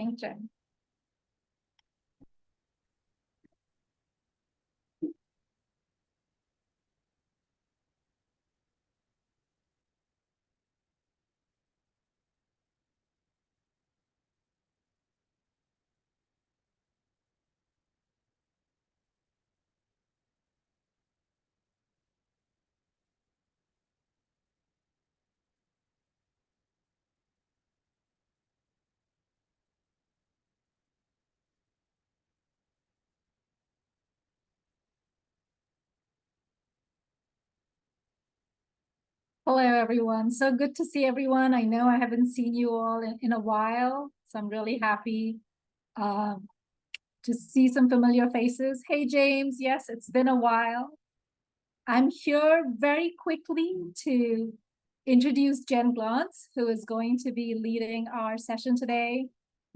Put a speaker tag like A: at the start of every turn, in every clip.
A: Thanks, Jen. Hello, everyone. So good to see everyone. I know I haven't seen you all in a while, so I'm really happy to see some familiar faces. Hey, James. Yes, it's been a while. I'm here very quickly to introduce Jen Glantz, who is going to be leading our session today.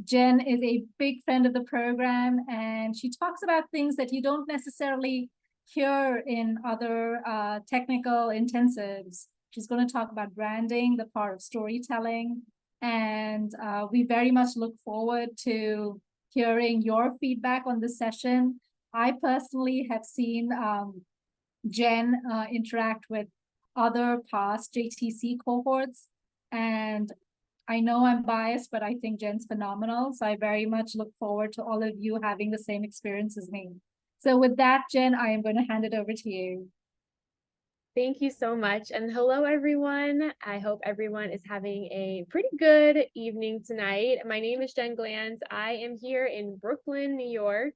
A: Jen is a big friend of the program, and she talks about things that you don't necessarily hear in other technical intensives. She's going to talk about branding, the part of storytelling, and we very much look forward to hearing your feedback on this session. I personally have seen Jen interact with other past JTC cohorts, and I know I'm biased, but I think Jen's phenomenal. So I very much look forward to all of you having the same experience as me. So with that, Jen, I am going to hand it over to you.
B: Thank you so much. And hello, everyone. I hope everyone is having a pretty good evening tonight. My name is Jen Glantz. I am here in Brooklyn, New York.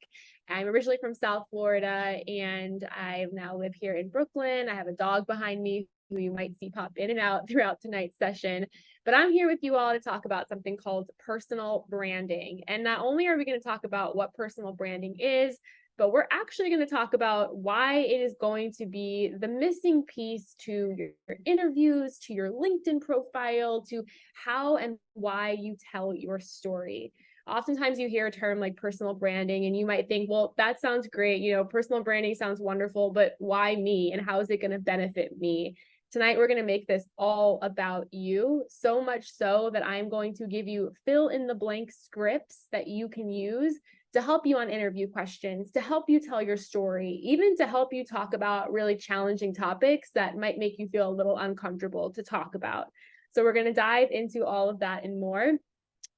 B: I'm originally from South Florida, and I now live here in Brooklyn. I have a dog behind me who you might see pop in and out throughout tonight's session. But I'm here with you all to talk about something called personal branding. And not only are we going to talk about what personal branding is, but we're actually going to talk about why it is going to be the missing piece to your interviews, to your LinkedIn profile, to how and why you tell your story. Oftentimes you hear a term like personal branding and you might think, well, that sounds great. You know, personal branding sounds wonderful, but why me? And how is it going to benefit me? Tonight, we're going to make this all about you, so much so that I'm going to give you fill in the blank scripts that you can use to help you on interview questions, to help you tell your story, even to help you talk about really challenging topics that might make you feel a little uncomfortable to talk about. So we're going to dive into all of that and more.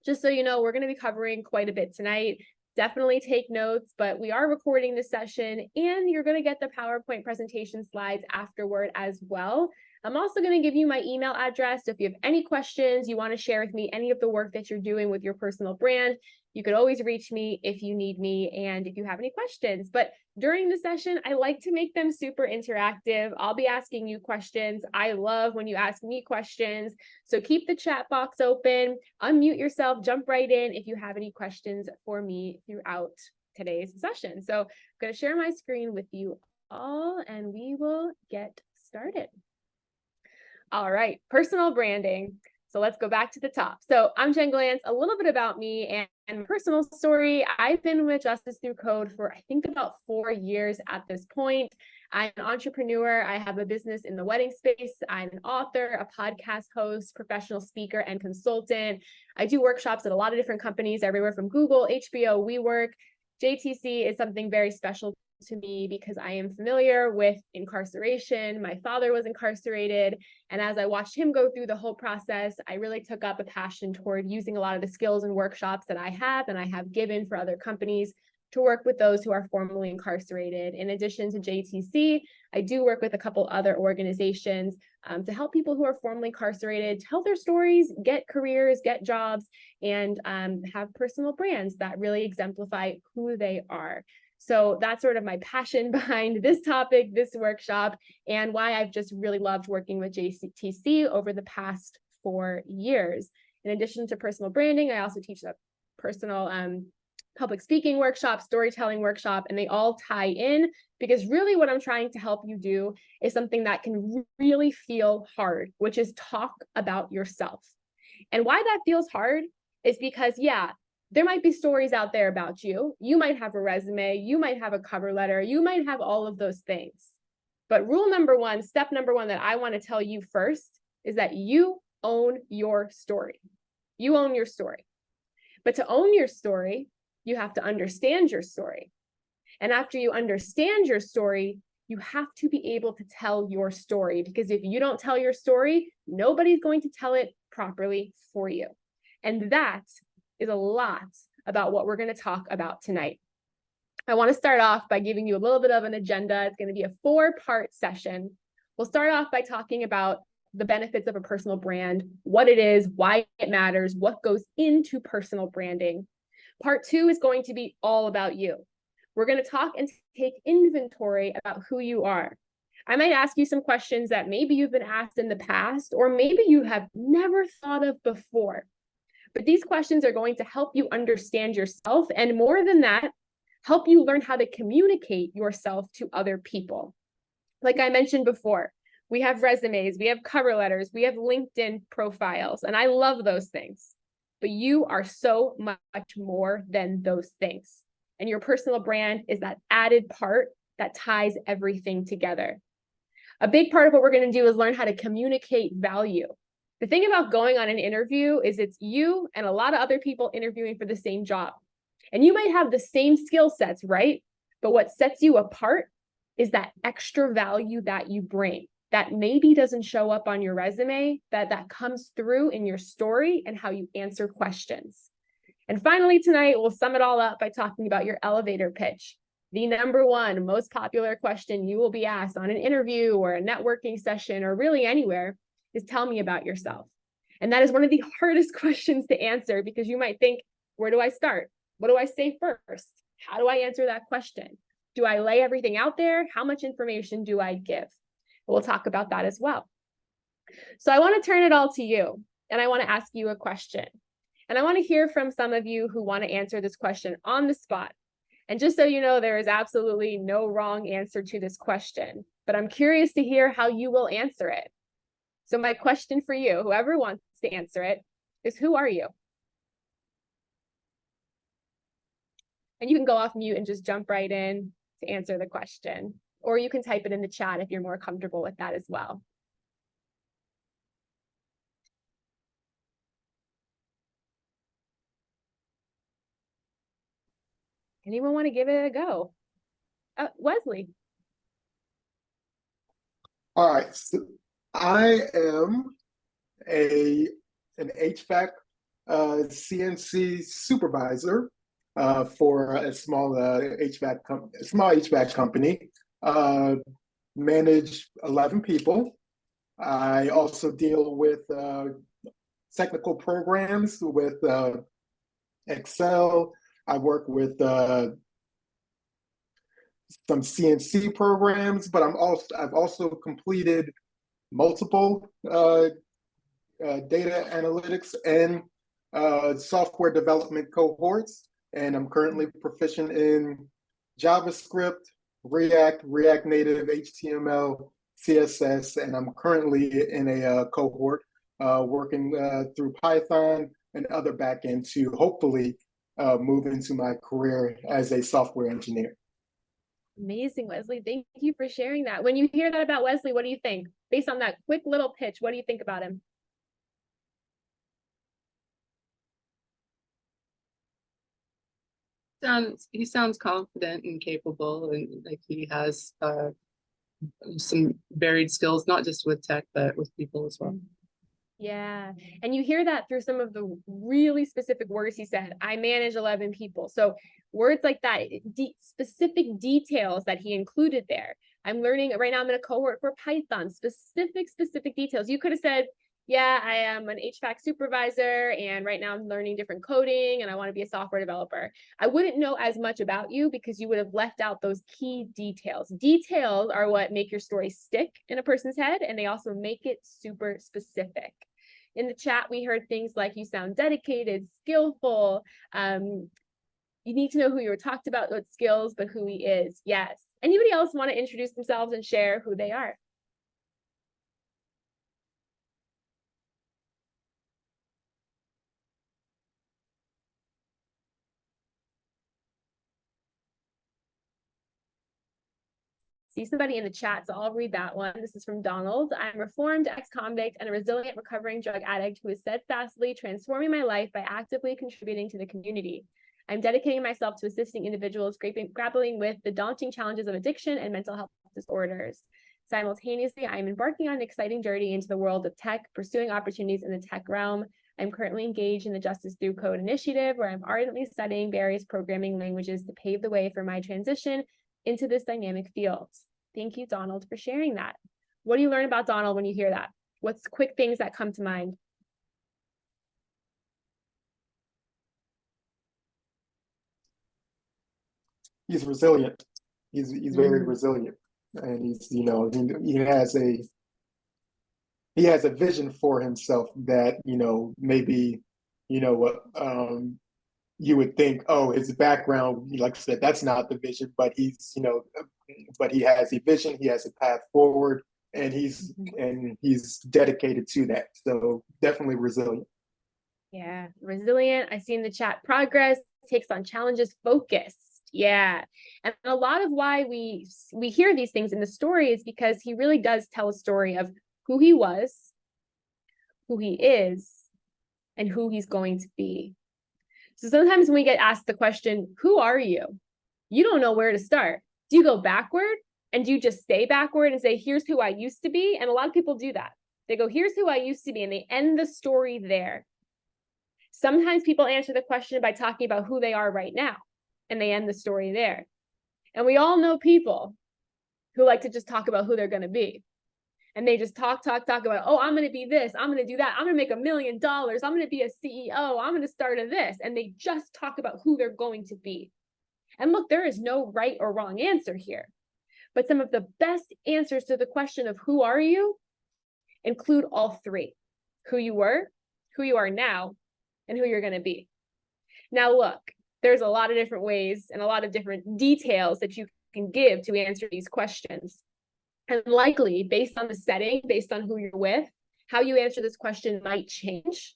B: Just so you know, we're going to be covering quite a bit tonight. Definitely take notes, but we are recording this session and you're going to get the PowerPoint presentation slides afterward as well. I'm also going to give you my email address. So if you have any questions, you want to share with me any of the work that you're doing with your personal brand, you could always reach me if you need me and if you have any questions. But during the session, I like to make them super interactive. I'll be asking you questions. I love when you ask me questions. So keep the chat box open, unmute yourself, jump right in if you have any questions for me throughout today's session. So I'm going to share my screen with you all and we will get started. All right, personal branding. So let's go back to the top. So I'm Jen Glantz, a little bit about me and personal story. I've been with Justice Through Code for I think about 4 years at this point. I'm an entrepreneur. I have a business in the wedding space. I'm an author, a podcast host, professional speaker, and consultant. I do workshops at a lot of different companies, everywhere from Google, HBO, WeWork. JTC is something very special to me because I am familiar with incarceration. My father was incarcerated. And as I watched him go through the whole process, I really took up a passion toward using a lot of the skills and workshops that I have and I have given for other companies to work with those who are formerly incarcerated. In addition to JTC, I do work with a couple other organizations to help people who are formerly incarcerated tell their stories, get careers, get jobs, and have personal brands that really exemplify who they are. So that's sort of my passion behind this topic, this workshop, and why I've just really loved working with JTC over the past 4 years. In addition to personal branding, I also teach a personal public speaking workshop, storytelling workshop, and they all tie in because really what I'm trying to help you do is something that can really feel hard, which is talk about yourself. And why that feels hard is because, yeah, there might be stories out there about you. You might have a resume, you might have a cover letter, you might have all of those things. But rule number one, step number one that I want to tell you first is that you own your story. You own your story. But to own your story, you have to understand your story. And after you understand your story, you have to be able to tell your story, because if you don't tell your story, nobody's going to tell it properly for you. And that is a lot about what we're going to talk about tonight. I want to start off by giving you a little bit of an agenda. It's going to be a 4-part session. We'll start off by talking about the benefits of a personal brand, what it is, why it matters, what goes into personal branding. Part 2 is going to be all about you. We're going to talk and take inventory about who you are. I might ask you some questions that maybe you've been asked in the past, or maybe you have never thought of before. But these questions are going to help you understand yourself, and more than that, help you learn how to communicate yourself to other people. Like I mentioned before, we have resumes, we have cover letters, we have LinkedIn profiles, and I love those things. But you are so much more than those things. And your personal brand is that added part that ties everything together. A big part of what we're going to do is learn how to communicate value. The thing about going on an interview is it's you and a lot of other people interviewing for the same job. And you might have the same skill sets, right? But what sets you apart is that extra value that you bring that maybe doesn't show up on your resume, that comes through in your story and how you answer questions. And finally, tonight, we'll sum it all up by talking about your elevator pitch. The number one most popular question you will be asked on an interview or a networking session or really anywhere is, tell me about yourself. And that is one of the hardest questions to answer, because you might think, where do I start? What do I say first? How do I answer that question? Do I lay everything out there? How much information do I give? We'll talk about that as well. So I want to turn it all to you, and I want to ask you a question. And I want to hear from some of you who want to answer this question on the spot. And just so you know, there is absolutely no wrong answer to this question, but I'm curious to hear how you will answer it. So my question for you, whoever wants to answer it, is, who are you? And you can go off mute and just jump right in to answer the question, or you can type it in the chat if you're more comfortable with that as well. Anyone want to give it a go? Wesley.
C: All right, so I am an HVAC CNC supervisor for a small HVAC company. Manage 11 people. I also deal with technical programs with Excel. I work with some CNC programs, but I've also completed multiple data analytics and software development cohorts, and I'm currently proficient in JavaScript, React Native, HTML, CSS, and I'm currently in a cohort working through Python and other backend to hopefully move into my career as a software engineer.
B: Amazing, Wesley. Thank you for sharing that. When you hear that about Wesley, what do you think? Based on that quick little pitch, what do you think about him?
D: He sounds confident and capable, and like he has some varied skills, not just with tech, but with people as well.
B: Yeah. And you hear that through some of the really specific words he said. I manage 11 people. So words like that, specific details that he included there. I'm learning right now, I'm in a cohort for Python, specific details. You could have said, yeah, I am an HVAC supervisor, and right now I'm learning different coding, and I want to be a software developer. I wouldn't know as much about you because you would have left out those key details. Details are what make your story stick in a person's head, and they also make it super specific. In the chat, we heard things like, you sound dedicated, skillful. You need to know who you were talked about, what skills, but who he is. Yes. Anybody else want to introduce themselves and share who they are? see somebody in the chat, so I'll read that one. This is from Donald. I'm a reformed ex-convict and a resilient recovering drug addict who is steadfastly transforming my life by actively contributing to the community. I'm dedicating myself to assisting individuals grappling with the daunting challenges of addiction and mental health disorders. Simultaneously, I'm embarking on an exciting journey into the world of tech, pursuing opportunities in the tech realm. I'm currently engaged in the Justice Through Code initiative, where I'm ardently studying various programming languages to pave the way for my transition into this dynamic field. Thank you, Donald, for sharing that. What do you learn about Donald when you hear that? What's quick things that come to mind?
C: He's resilient. He's very resilient, and he's, you know, he has a vision for himself that, you know, maybe, you know, you would think, oh, his background, like I said, that's not the vision, but he's, you know, but he has a vision, he has a path forward, and he's dedicated to that. So definitely resilient.
B: Yeah, resilient. I see in the chat, progress, takes on challenges, focused. Yeah. And a lot of why we hear these things in the story is because he really does tell a story of who he was, who he is, and who he's going to be. So sometimes when we get asked the question, who are you? You don't know where to start. Do you go backward? And do you just stay backward and say, here's who I used to be? And a lot of people do that. They go, here's who I used to be, and they end the story there. Sometimes people answer the question by talking about who they are right now, and they end the story there. And we all know people who like to just talk about who they're going to be. And they just talk about, oh, I'm going to be this, I'm going to do that, I'm going to make $1 million, I'm going to be a CEO, I'm going to start a this. And they just talk about who they're going to be. And look, there is no right or wrong answer here. But some of the best answers to the question of who are you include all three: who you were, who you are now, and who you're going to be. Now, look, there's a lot of different ways and a lot of different details that you can give to answer these questions. And likely, based on the setting, based on who you're with, how you answer this question might change.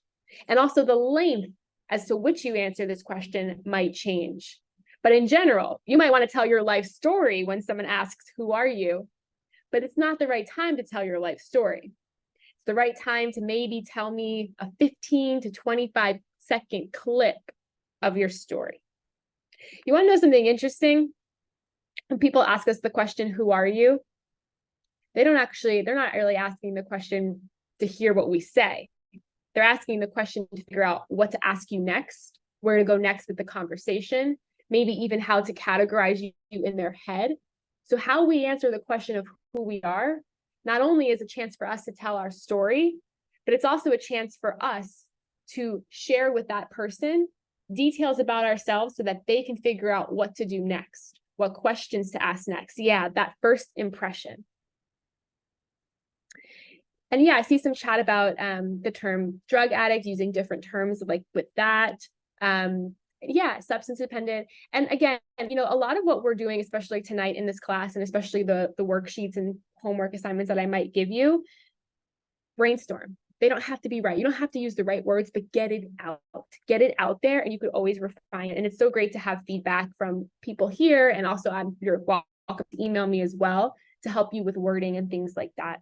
B: And also the length as to which you answer this question might change. But in general, you might want to tell your life story when someone asks, who are you? But it's not the right time to tell your life story. It's the right time to maybe tell me a 15 to 25 second clip of your story. You want to know something interesting? When people ask us the question, who are you? They're not really asking the question to hear what we say. They're asking the question to figure out what to ask you next, where to go next with the conversation, maybe even how to categorize you in their head. So how we answer the question of who we are, not only is a chance for us to tell our story, but it's also a chance for us to share with that person details about ourselves so that they can figure out what to do next, what questions to ask next. Yeah, that first impression. And yeah, I see some chat about the term drug addict, using different terms like with that. Yeah, substance dependent. And again, you know, a lot of what we're doing, especially tonight in this class, and especially the worksheets and homework assignments that I might give you, brainstorm. They don't have to be right. You don't have to use the right words, but get it out there, and you could always refine it. And it's so great to have feedback from people here. And also you're welcome to email me as well to help you with wording and things like that.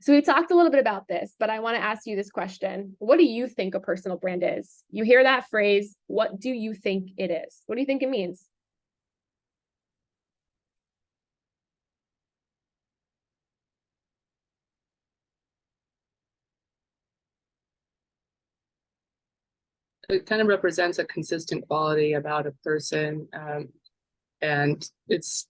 B: So we talked a little bit about this, but I want to ask you this question. What do you think a personal brand is? You hear that phrase, what do you think it is? What do you think it means?
D: It kind of represents a consistent quality about a person, and it's,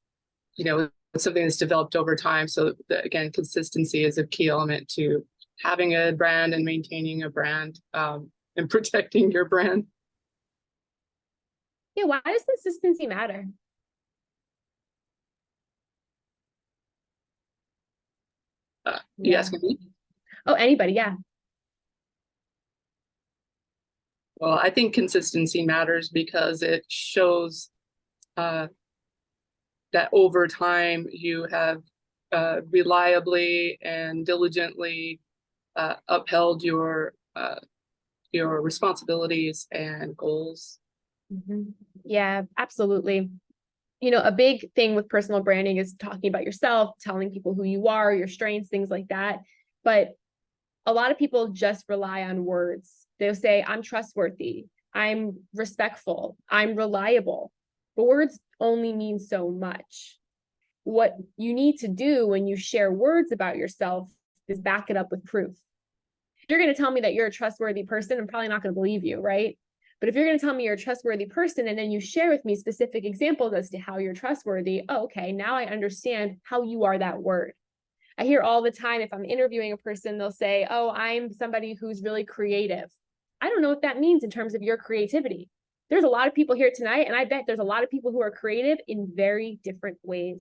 D: you know, it's something that's developed over time. So again, consistency is a key element to having a brand and maintaining a brand, and protecting your brand.
B: Yeah, why does consistency matter?
D: You asking me?
B: Oh, anybody, yeah.
D: Well, I think consistency matters because it shows that over time you have reliably and diligently upheld your responsibilities and goals.
B: Yeah, absolutely. you know, a big thing with personal branding is talking about yourself, telling people who you are, your strengths, things like that. But a lot of people just rely on words. They'll say, I'm trustworthy, I'm respectful, I'm reliable. But words only mean so much. What you need to do when you share words about yourself is back it up with proof. If you're going to tell me that you're a trustworthy person, I'm probably not going to believe you, right? But if you're going to tell me you're a trustworthy person and then you share with me specific examples as to how you're trustworthy, oh, okay, now I understand how you are that word. I hear all the time, if I'm interviewing a person, they'll say, oh, I'm somebody who's really creative. I don't know what that means in terms of your creativity. There's a lot of people here tonight, and I bet there's a lot of people who are creative in very different ways.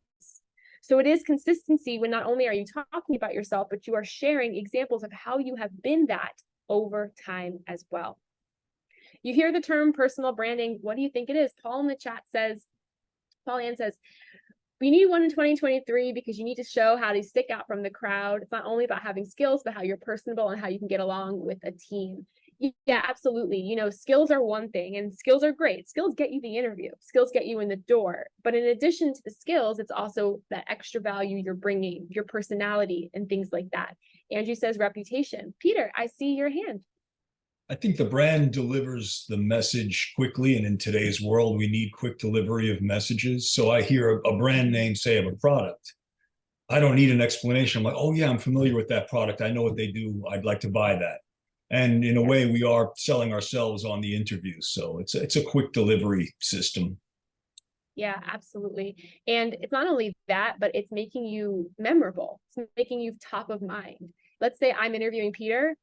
B: So it is consistency when not only are you talking about yourself, but you are sharing examples of how you have been that over time as well. You hear the term personal branding. What do you think it is? Paul in the chat says, Paul Ann says, we need one in 2023 because you need to show how to stick out from the crowd. It's not only about having skills, but how you're personable and how you can get along with a team. Yeah, absolutely. You know, skills are one thing and skills are great. Skills get you the interview. Skills get you in the door. But in addition to the skills, it's also that extra value you're bringing, your personality and things like that. Andrew says reputation. Peter, I see your hand.
E: I think the brand delivers the message quickly, and in today's world, we need quick delivery of messages. So I hear a brand name say of a product. I don't need an explanation. I'm like, oh yeah, I'm familiar with that product. I know what they do. I'd like to buy that. And in a way, we are selling ourselves on the interview. So it's a quick delivery system.
B: Yeah, absolutely. And it's not only that, but it's making you memorable. It's making you top of mind. Let's say I'm interviewing Peter.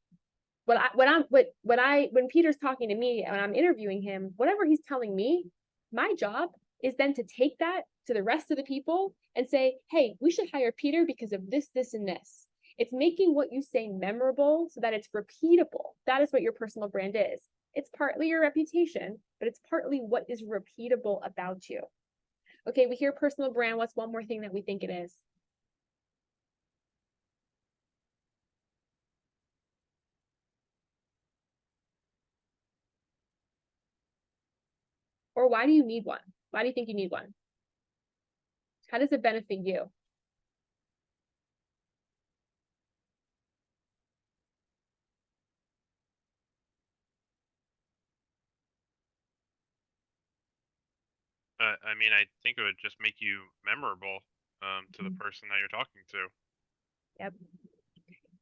B: When Peter's talking to me and I'm interviewing him, whatever he's telling me, my job is then to take that to the rest of the people and say, hey, we should hire Peter because of this, this, and this. It's making what you say memorable so that it's repeatable. That is what your personal brand is. It's partly your reputation, but it's partly what is repeatable about you. Okay, we hear personal brand. What's one more thing that we think it is? Or why do you need one? Why do you think you need one? How does it benefit you?
F: I mean, I think it would just make you memorable to the person that you're talking to.
B: Yep.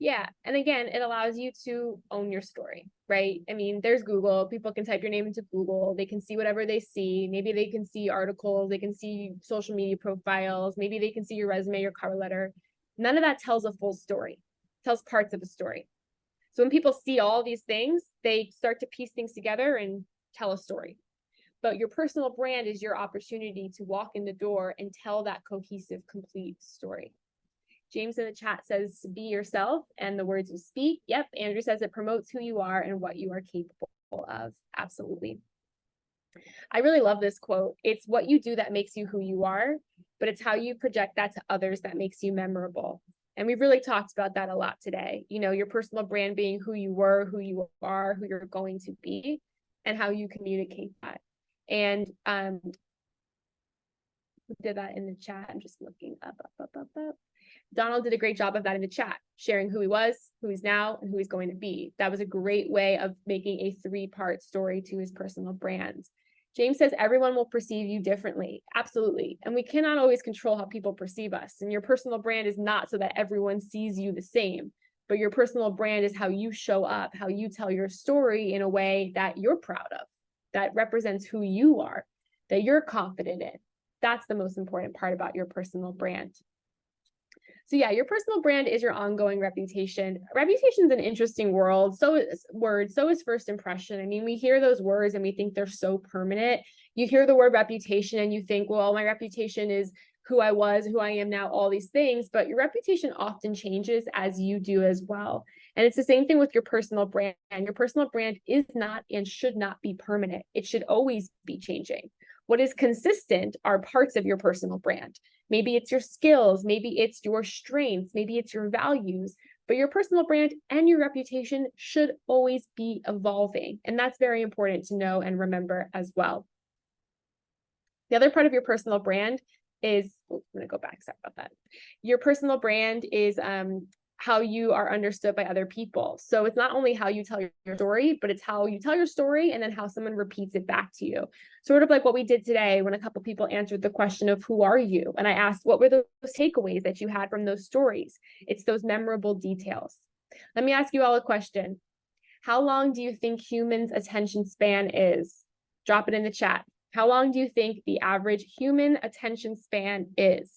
B: Yeah. And again, it allows you to own your story, right? I mean, there's Google. People can type your name into Google. They can see whatever they see. Maybe they can see articles. They can see social media profiles. Maybe they can see your resume, your cover letter. None of that tells a full story. It tells parts of a story. So when people see all these things, they start to piece things together and tell a story. But your personal brand is your opportunity to walk in the door and tell that cohesive, complete story. James in the chat says, be yourself and the words you speak. Yep. Andrew says it promotes who you are and what you are capable of. Absolutely. I really love this quote. It's what you do that makes you who you are, but it's how you project that to others that makes you memorable. And we've really talked about that a lot today. You know, your personal brand being who you were, who you are, who you're going to be, and how you communicate that. And who did that in the chat? I'm just looking up. Donald did a great job of that in the chat, sharing who he was, who he's now, and who he's going to be. That was a great way of making a three-part story to his personal brand. James says everyone will perceive you differently. Absolutely. And we cannot always control how people perceive us. And your personal brand is not so that everyone sees you the same, but your personal brand is how you show up, how you tell your story in a way that you're proud of, that represents who you are, that you're confident in. That's the most important part about your personal brand. So yeah, your personal brand is your ongoing reputation. Reputation is an interesting word. So is first impression. I mean, we hear those words and we think they're so permanent. You hear the word reputation and you think, well, my reputation is who I was, who I am now, all these things, but your reputation often changes as you do as well. And it's the same thing with your personal brand. Your personal brand is not and should not be permanent. It should always be changing. What is consistent are parts of your personal brand. Maybe it's your skills, maybe it's your strengths, maybe it's your values, but your personal brand and your reputation should always be evolving. And that's very important to know and remember as well. The other part of your personal brand is, I'm going to go back, sorry about that. Your personal brand is how you are understood by other people. So it's not only how you tell your story, but it's how you tell your story and then how someone repeats it back to you. Sort of like what we did today when a couple people answered the question of who are you? And I asked, what were those takeaways that you had from those stories? It's those memorable details. Let me ask you all a question. How long do you think humans' attention span is? Drop it in the chat. How long do you think the average human attention span is?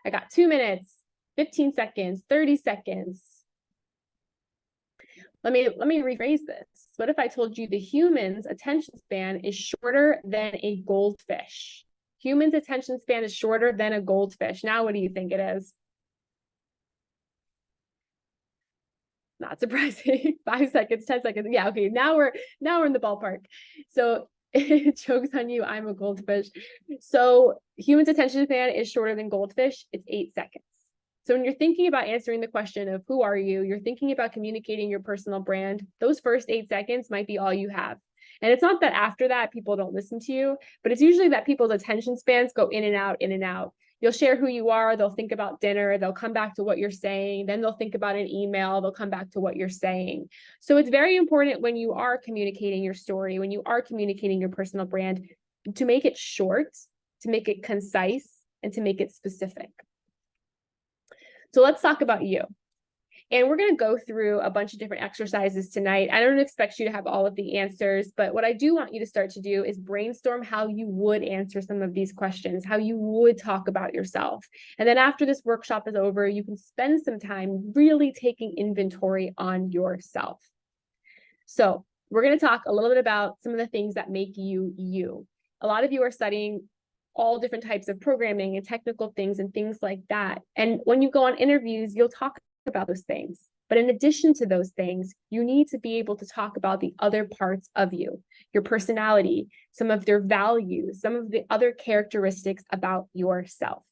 B: I got 2 minutes, 15 seconds, 30 seconds. Let me rephrase this. What if I told you the human's attention span is shorter than a goldfish? Human's attention span is shorter than a goldfish. Now, what do you think it is? Not surprising. 5 seconds, 10 seconds. Yeah, okay. Now we're in the ballpark. So joke's on you, I'm a goldfish. So humans' attention span is shorter than goldfish. It's 8 seconds. So when you're thinking about answering the question of who are you, you're thinking about communicating your personal brand, those first 8 seconds might be all you have. And it's not that after that people don't listen to you, but it's usually that people's attention spans go in and out, in and out. You'll share who you are, they'll think about dinner, they'll come back to what you're saying, then they'll think about an email, they'll come back to what you're saying. So it's very important when you are communicating your story, when you are communicating your personal brand, to make it short, to make it concise, and to make it specific. So let's talk about you. And we're going to go through a bunch of different exercises tonight. I don't expect you to have all of the answers, but what I do want you to start to do is brainstorm how you would answer some of these questions, how you would talk about yourself. And then after this workshop is over, you can spend some time really taking inventory on yourself. So we're going to talk a little bit about some of the things that make you you. A lot of you are studying all different types of programming and technical things and things like that. And when you go on interviews, you'll talk about those things. But in addition to those things, you need to be able to talk about the other parts of you, your personality, some of their values, some of the other characteristics about yourself.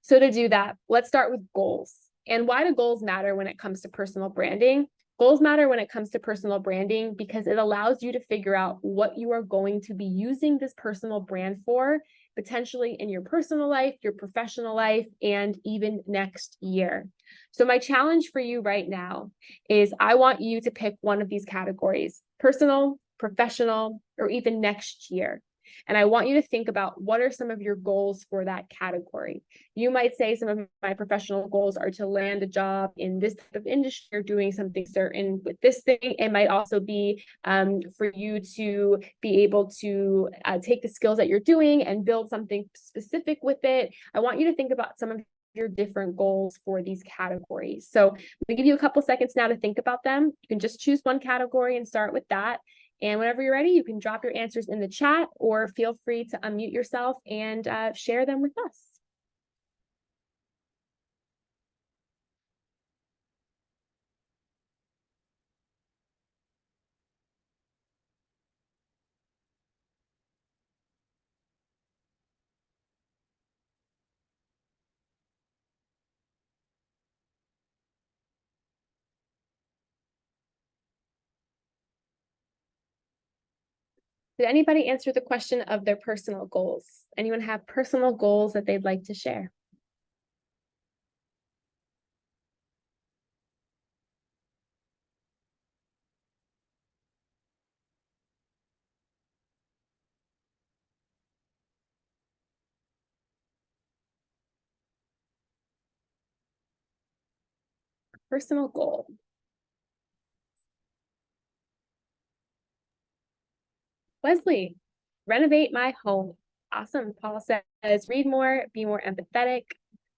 B: So to do that, let's start with goals. And why do goals matter when it comes to personal branding? Goals matter when it comes to personal branding because it allows you to figure out what you are going to be using this personal brand for, potentially in your personal life, your professional life, and even next year. So my challenge for you right now is I want you to pick one of these categories: personal, professional, or even next year. And I want you to think about what are some of your goals for that category. You might say some of my professional goals are to land a job in this type of industry or doing something certain with this thing. It might also be for you to be able to take the skills that you're doing and build something specific with it. I want you to think about some of your different goals for these categories. So I'm going to give you a couple seconds now to think about them. You can just choose one category and start with that. And whenever you're ready, you can drop your answers in the chat or feel free to unmute yourself and share them with us. Did anybody answer the question of their personal goals? Anyone have personal goals that they'd like to share? Personal goal. Wesley, renovate my home. Awesome. Paul says, read more, be more empathetic.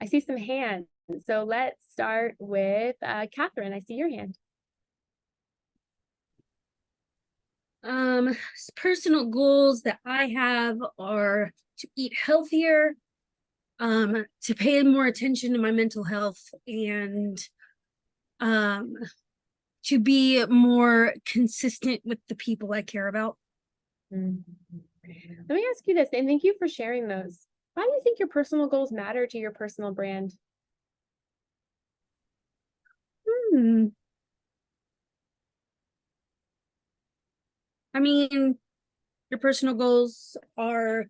B: I see some hands. So let's start with Catherine. I see your hand.
G: Personal goals that I have are to eat healthier, to pay more attention to my mental health, and to be more consistent with the people I care about.
B: Let me ask you this, and thank you for sharing those. Why do you think your personal goals matter to your personal brand?
G: I mean, your personal goals are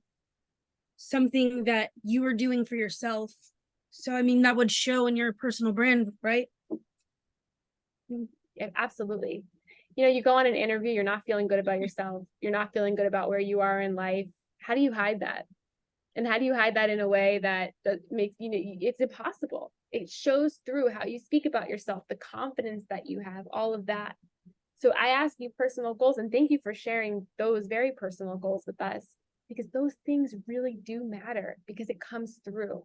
G: something that you are doing for yourself. So, I mean, that would show in your personal brand, right?
B: Yeah, absolutely. You know, you go on an interview, you're not feeling good about yourself. You're not feeling good about where you are in life. How do you hide that? And how do you hide that in a way that makes, you know, it's impossible. It shows through how you speak about yourself, the confidence that you have, all of that. So I ask you personal goals, and thank you for sharing those very personal goals with us, because those things really do matter because it comes through.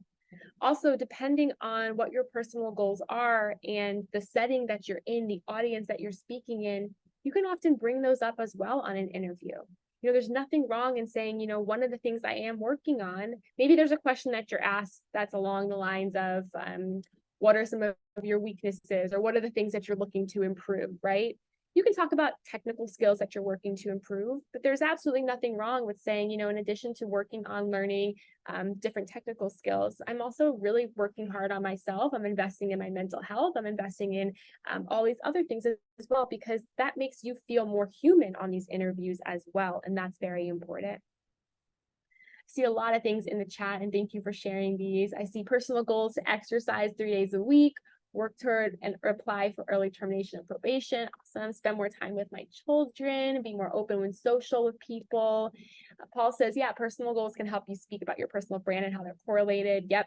B: Also, depending on what your personal goals are and the setting that you're in, the audience that you're speaking in, you can often bring those up as well on an interview. You know, there's nothing wrong in saying, you know, one of the things I am working on, maybe there's a question that you're asked that's along the lines of, what are some of your weaknesses, or what are the things that you're looking to improve, right? You can talk about technical skills that you're working to improve, but there's absolutely nothing wrong with saying, you know, in addition to working on learning different technical skills, I'm also really working hard on myself. I'm investing in my mental health. I'm investing in all these other things as well, because that makes you feel more human on these interviews as well. And that's very important. I see a lot of things in the chat, and thank you for sharing these. I see personal goals to exercise 3 days a week, work toward and apply for early termination of probation. Awesome. Spend more time with my children, be more open when social with people. Paul says, yeah, personal goals can help you speak about your personal brand and how they're correlated. Yep.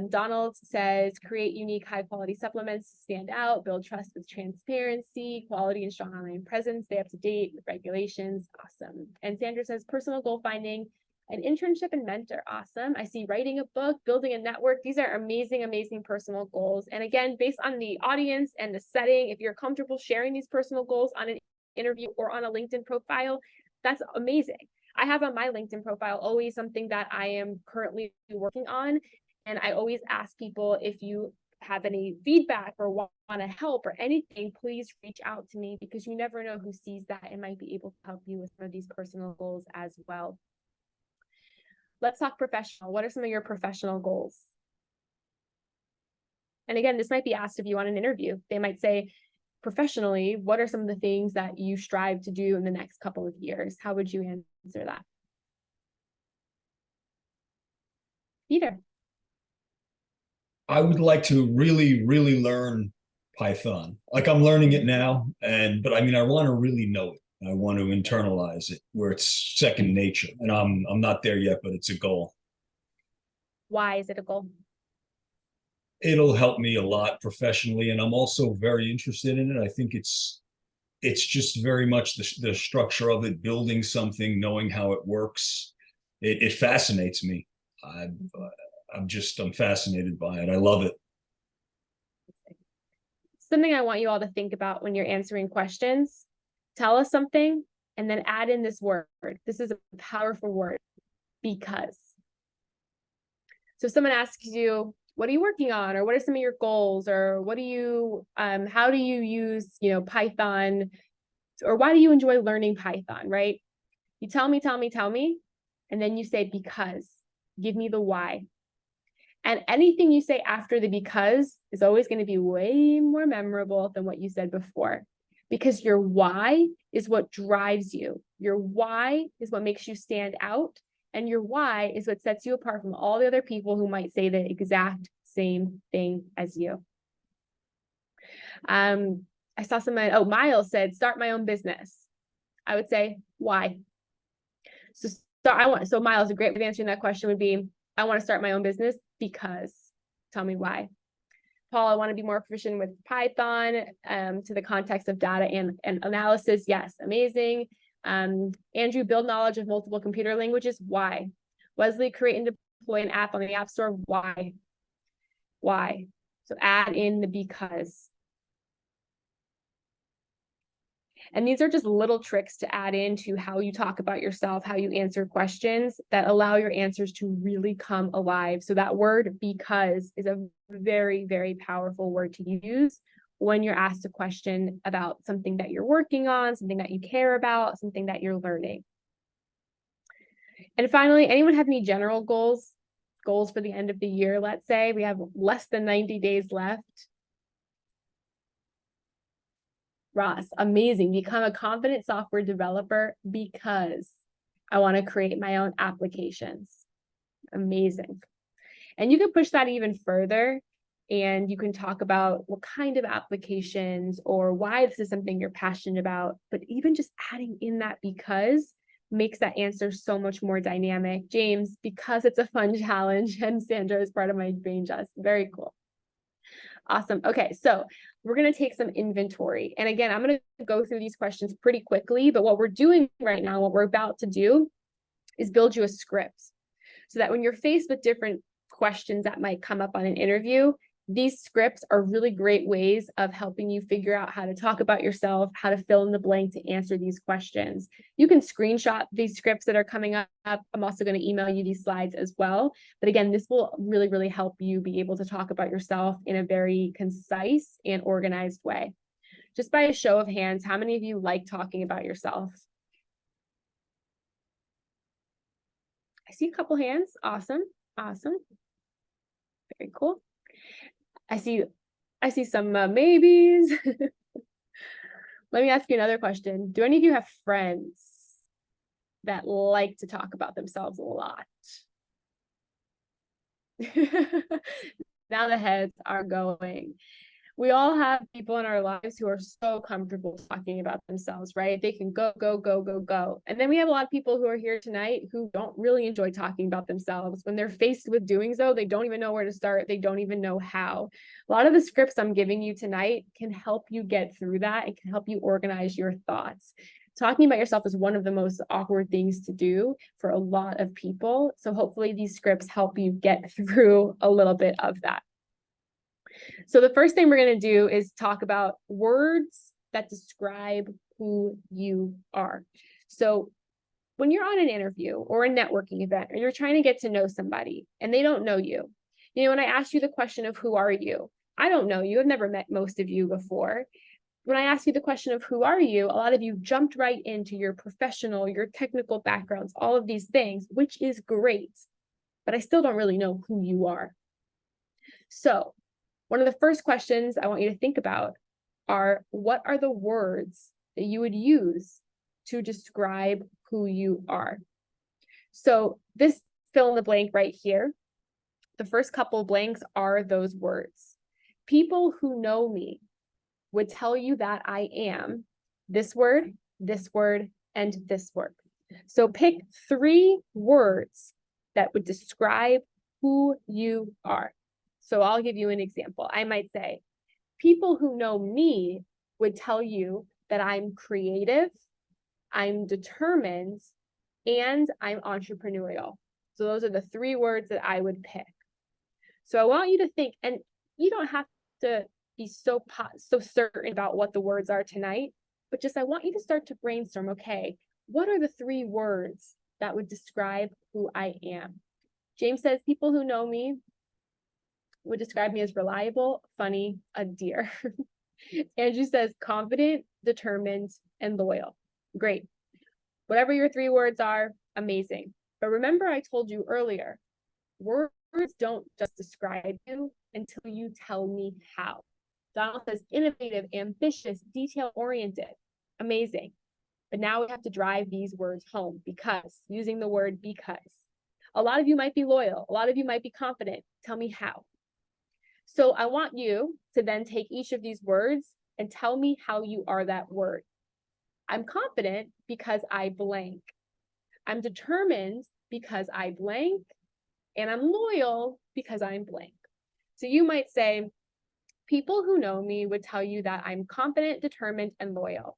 B: Donald says, create unique, high quality supplements to stand out, build trust with transparency, quality and strong online presence, stay up to date with regulations. Awesome. And Sandra says, personal goal finding, an internship and mentor. Awesome. I see writing a book, building a network. These are amazing, amazing personal goals. And again, based on the audience and the setting, if you're comfortable sharing these personal goals on an interview or on a LinkedIn profile, that's amazing. I have on my LinkedIn profile always something that I am currently working on. And I always ask people, if you have any feedback or want to help or anything, please reach out to me, because you never know who sees that and might be able to help you with some of these personal goals as well. Let's talk professional. What are some of your professional goals? And again, this might be asked of you on an interview. They might say, professionally, what are some of the things that you strive to do in the next couple of years? How would you answer that? Peter.
E: I would like to really, really learn Python. Like, I'm learning it now, but I mean, I want to really know it. I want to internalize it where it's second nature. And I'm not there yet, but it's a goal.
B: Why is it a goal?
E: It'll help me a lot professionally, and I'm also very interested in it. I think it's just very much the structure of it, building something, knowing how it works. It fascinates me. I'm fascinated by it. I love it.
B: Something I want you all to think about when you're answering questions. Tell us something and then add in this word. This is a powerful word, because. So if someone asks you, what are you working on? Or what are some of your goals? Or what do you, how do you use, you know, Python? Or why do you enjoy learning Python, right? You tell me, and then you say, because. Give me the why. And anything you say after the because is always going to be way more memorable than what you said before, because your why is what drives you. Your why is what makes you stand out. And your why is what sets you apart from all the other people who might say the exact same thing as you. I saw someone, Miles said, start my own business. I would say, why? So Miles, a great way of answering that question would be, I want to start my own business because. Tell me why. Paul, I want to be more proficient with Python, to the context of data and analysis. Yes, amazing. Andrew, build knowledge of multiple computer languages. Why? Wesley, create and deploy an app on the App Store. Why? Why? So add in the because. And these are just little tricks to add into how you talk about yourself, how you answer questions that allow your answers to really come alive. So that word because is a very, very powerful word to use when you're asked a question about something that you're working on, something that you care about, something that you're learning. And finally, anyone have any general goals? Goals for the end of the year, let's say. We have less than 90 days left. Ross, amazing. Become a confident software developer because I want to create my own applications. Amazing. And you can push that even further, and you can talk about what kind of applications or why this is something you're passionate about. But even just adding in that because makes that answer so much more dynamic. James, because it's a fun challenge, and Sandra is part of my brain just. Very cool. Awesome. Okay, so we're going to take some inventory. And again, I'm going to go through these questions pretty quickly, but what we're doing right now, what we're about to do is build you a script so that when you're faced with different questions that might come up on an interview, these scripts are really great ways of helping you figure out how to talk about yourself, how to fill in the blank to answer these questions. You can screenshot these scripts that are coming up. I'm also going to email you these slides as well. But again, this will really, really help you be able to talk about yourself in a very concise and organized way. Just by a show of hands, how many of you like talking about yourself? I see a couple hands. Awesome. Awesome. Very cool. I see some maybes. Let me ask you another question. Do any of you have friends that like to talk about themselves a lot? Now the heads are going. We all have people in our lives who are so comfortable talking about themselves, right? They can go, go, go, go, go. And then we have a lot of people who are here tonight who don't really enjoy talking about themselves. When they're faced with doing so, they don't even know where to start. They don't even know how. A lot of the scripts I'm giving you tonight can help you get through that. It can help you organize your thoughts. Talking about yourself is one of the most awkward things to do for a lot of people. So hopefully these scripts help you get through a little bit of that. So the first thing we're going to do is talk about words that describe who you are. So when you're on an interview or a networking event, or you're trying to get to know somebody and they don't know you, when I asked you the question of who are you, I don't know you. I've never met most of you before. When I asked you the question of who are you, a lot of you jumped right into your professional, your technical backgrounds, all of these things, which is great, but I still don't really know who you are. So one of the first questions I want you to think about are, what are the words that you would use to describe who you are? So this fill in the blank right here, the first couple blanks are those words. People who know me would tell you that I am this word, and this word. So pick 3 words that would describe who you are. So I'll give you an example. I might say, people who know me would tell you that I'm creative, I'm determined, and I'm entrepreneurial. So those are the 3 words that I would pick. So I want you to think, and you don't have to be so certain about what the words are tonight, but just I want you to start to brainstorm, okay, what are the 3 words that would describe who I am? James says, people who know me would describe me as reliable, funny, a dear. Andrew says confident, determined, and loyal. Great. Whatever your 3 words are, amazing. But remember I told you earlier, words don't just describe you until you tell me how. Donald says innovative, ambitious, detail-oriented. Amazing. But now we have to drive these words home because, using the word because. A lot of you might be loyal. A lot of you might be confident. Tell me how. So I want you to then take each of these words and tell me how you are that word. I'm confident because I blank. I'm determined because I blank. And I'm loyal because I'm blank. So you might say, people who know me would tell you that I'm confident, determined, and loyal.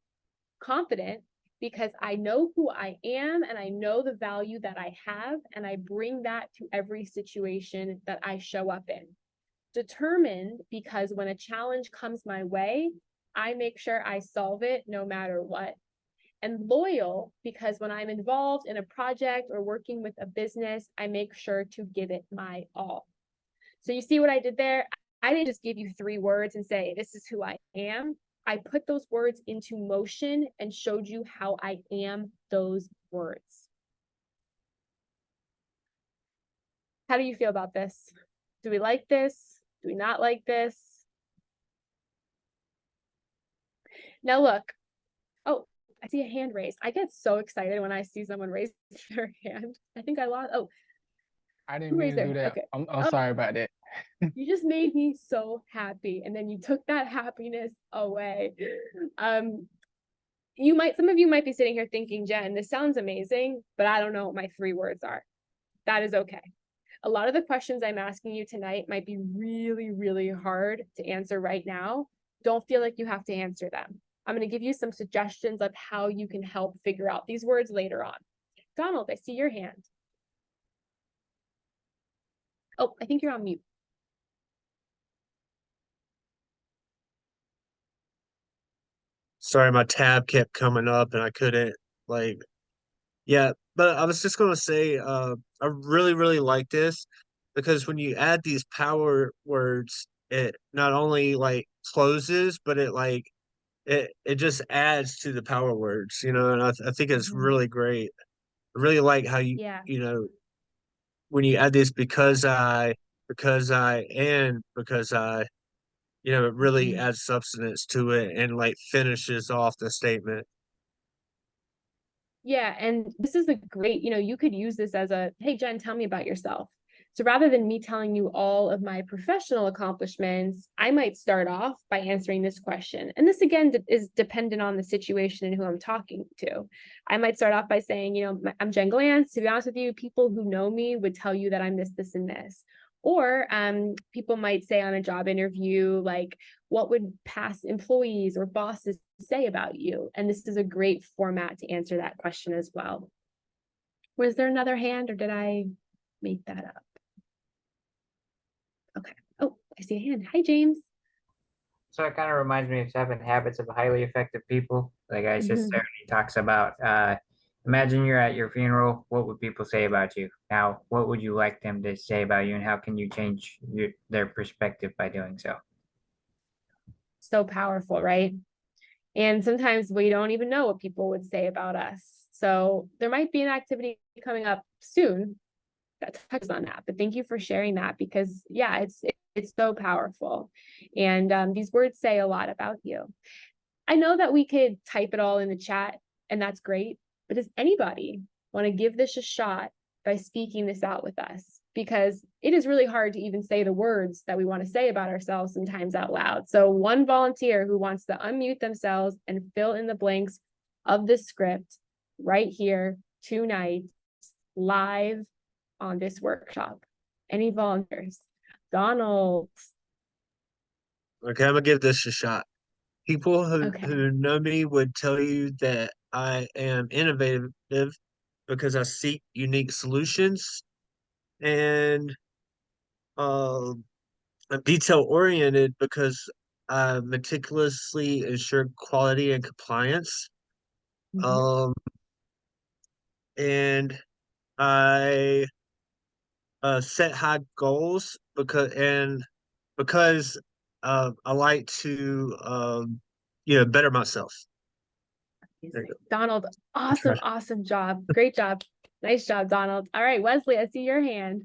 B: Confident because I know who I am and I know the value that I have, and I bring that to every situation that I show up in. Determined because when a challenge comes my way, I make sure I solve it no matter what. And loyal because when I'm involved in a project or working with a business, I make sure to give it my all. So you see what I did there? I didn't just give you 3 words and say, this is who I am. I put those words into motion and showed you how I am those words. How do you feel about this? Do we like this? Do we not like this? Now look, oh, I see a hand raised. I get so excited when I see someone raise their hand. I think I lost. Oh,
H: I didn't
B: who
H: mean
B: raised
H: to do
B: their?
H: that.
B: Okay.
H: I'm
B: Oh,
H: sorry about that.
B: you just made me so happy, and then you took that happiness away. Some of you might be sitting here thinking, Jen, this sounds amazing, but I don't know what my 3 words are. That is okay. A lot of the questions I'm asking you tonight might be really, really hard to answer right now. Don't feel like you have to answer them. I'm going to give you some suggestions of how you can help figure out these words later on. Donald, I see your hand. Oh, I think you're on mute.
I: Sorry, my tab kept coming up and I couldn't yeah, but I was just gonna say, I really, really like this because when you add these power words, it not only closes, but it just adds to the power words, and I think it's really great. I really like how
B: Yeah.
I: when you add this because and because it really adds substance to it and finishes off the statement.
B: Yeah, and this is a great, you could use this as a, hey, Jen, tell me about yourself. So rather than me telling you all of my professional accomplishments, I might start off by answering this question. And this, again, is dependent on the situation and who I'm talking to. I might start off by saying, I'm Jen Glantz. To be honest with you, people who know me would tell you that I'm this, this, and this. Or people might say on a job interview, what would past employees or bosses say about you? And this is a great format to answer that question as well. Was there another hand, or did I make that up? Okay. Oh, I see a hand. Hi, James.
J: So it kind of reminds me of 7 Habits of Highly Effective People. Like I just certainly talks about, imagine you're at your funeral. What would people say about you? Now, what would you like them to say about you, and how can you change their perspective by doing so?
B: So powerful, right? And sometimes we don't even know what people would say about us. So there might be an activity coming up soon that touches on that. But thank you for sharing that, because yeah, it's so powerful. And these words say a lot about you. I know that we could type it all in the chat, and that's great. But does anybody want to give this a shot by speaking this out with us? Because it is really hard to even say the words that we want to say about ourselves sometimes out loud. So one volunteer who wants to unmute themselves and fill in the blanks of the script right here tonight, live on this workshop. Any volunteers? Donald.
I: Okay, I'm gonna give this a shot. People who know me would tell you that I am innovative because I seek unique solutions, and I'm detail oriented because I meticulously ensure quality and compliance. And I set high goals because I like to better myself.
B: Donald, awesome job. Great job. Nice job, Donald. All right, Wesley, I see your hand.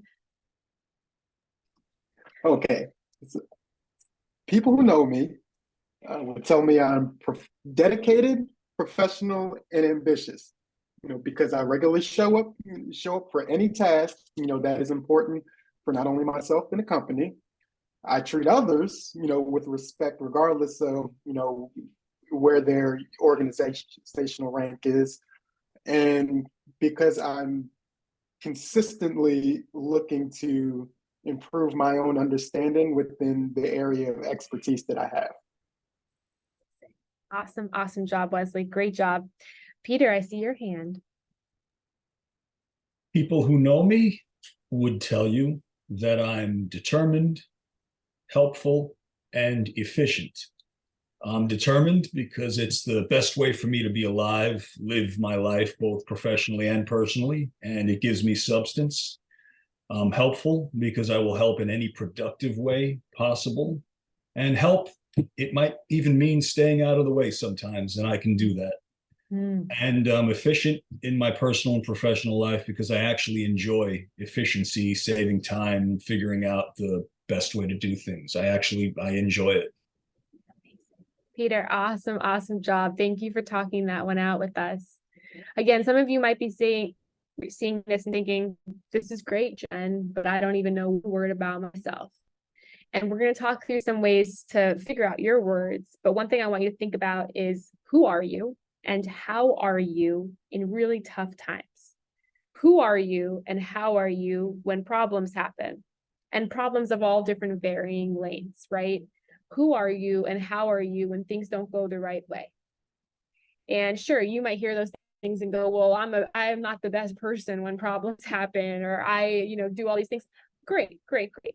C: Okay. People who know me would tell me I'm dedicated, professional, and ambitious. Because I regularly show up for any task, that is important for not only myself and the company. I treat others, with respect, regardless of, where their organizational rank is. And because I'm consistently looking to improve my own understanding within the area of expertise that I have.
B: Awesome job, Wesley. Great job. Peter, I see your hand.
E: People who know me would tell you that I'm determined, helpful, and efficient. I'm determined because it's the best way for me to be alive, live my life both professionally and personally, and it gives me substance. I'm helpful because I will help in any productive way possible. And help, it might even mean staying out of the way sometimes, and I can do that. And I'm efficient in my personal and professional life because I actually enjoy efficiency, saving time, figuring out the best way to do things. I enjoy it.
B: Peter, awesome, awesome job. Thank you for talking that one out with us. Again, some of you might be seeing this and thinking, this is great, Jen, but I don't even know a word about myself. And we're going to talk through some ways to figure out your words. But one thing I want you to think about is, who are you and how are you in really tough times? Who are you and how are you when problems happen? And problems of all different varying lengths, right? Who are you and how are you when things don't go the right way? And sure, you might hear those things and go, well, I am not the best person when problems happen, or I, do all these things. Great, great, great.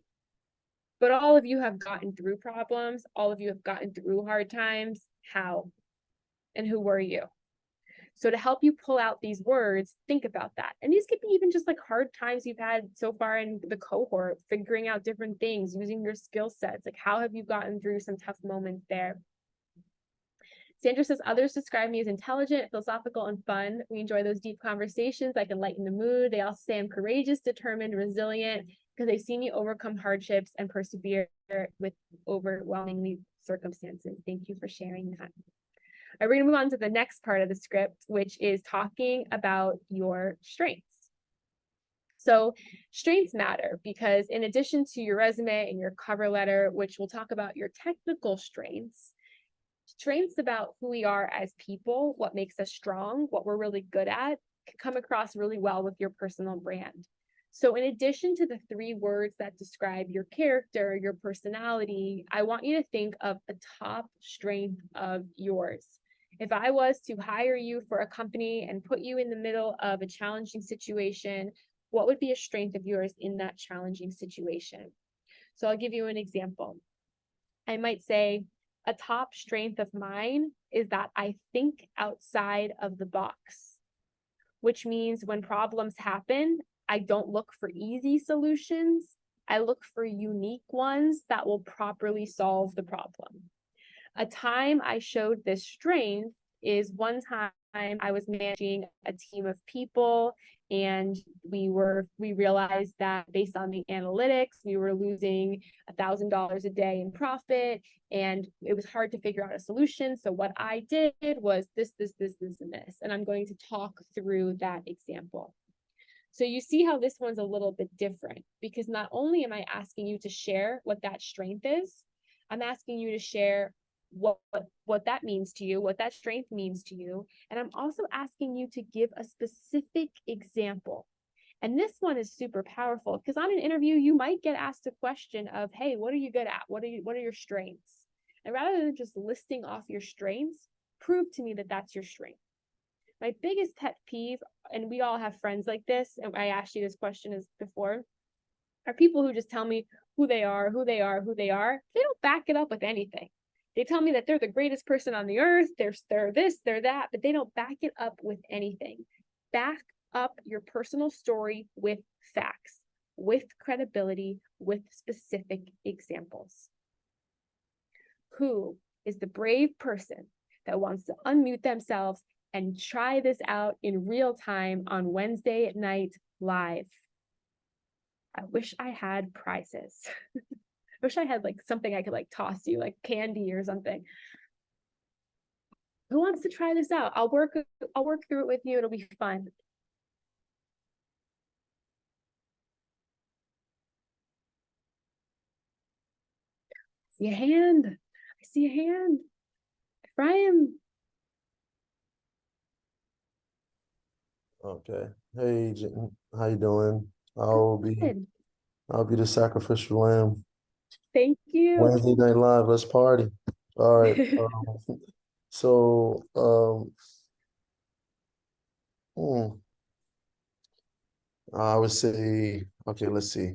B: But all of you have gotten through problems. All of you have gotten through hard times. How? And who were you? So to help you pull out these words, think about that. And these could be even just like hard times you've had so far in the cohort, figuring out different things, using your skill sets. Like, how have you gotten through some tough moments there? Sandra says, others describe me as intelligent, philosophical, and fun. We enjoy those deep conversations. I can lighten the mood. They also say I'm courageous, determined, resilient, because they've seen me overcome hardships and persevere with overwhelmingly circumstances. Thank you for sharing that. All right, we're going to move on to the next part of the script, which is talking about your strengths. So strengths matter because in addition to your resume and your cover letter, which we'll talk about your technical strengths about who we are as people, what makes us strong, what we're really good at, can come across really well with your personal brand. So in addition to the 3 words that describe your character, your personality, I want you to think of a top strength of yours. If I was to hire you for a company and put you in the middle of a challenging situation, what would be a strength of yours in that challenging situation? So I'll give you an example. I might say, a top strength of mine is that I think outside of the box, which means when problems happen, I don't look for easy solutions. I look for unique ones that will properly solve the problem. A time I showed this strength is one time I was managing a team of people, and we realized that based on the analytics, we were losing $1,000 a day in profit, and it was hard to figure out a solution. So what I did was this, and this, and I'm going to talk through that example. So you see how this one's a little bit different, because not only am I asking you to share what that strength is, I'm asking you to share what that means to you, what that strength means to you. And I'm also asking you to give a specific example. And this one is super powerful because on an interview, you might get asked a question of, hey, what are you good at? What are your strengths? And rather than just listing off your strengths, prove to me that that's your strength. My biggest pet peeve, and we all have friends like this, and I asked you this question before, are people who just tell me who they are. They don't back it up with anything. They tell me that they're the greatest person on the earth, they're this, they're that, but they don't back it up with anything. Back up your personal story with facts, with credibility, with specific examples. Who is the brave person that wants to unmute themselves and try this out in real time on Wednesday at night live? I wish I had prizes. I wish I had like something I could like toss you, like candy or something. Who wants to try this out? I'll work through it with you. It'll be fun. I see a hand. Ephraim.
H: Okay. Hey, how you doing? I'll be the sacrificial lamb.
B: Thank you.
H: Wednesday Night Live. Let's party. All right. So, I would say, okay, let's see.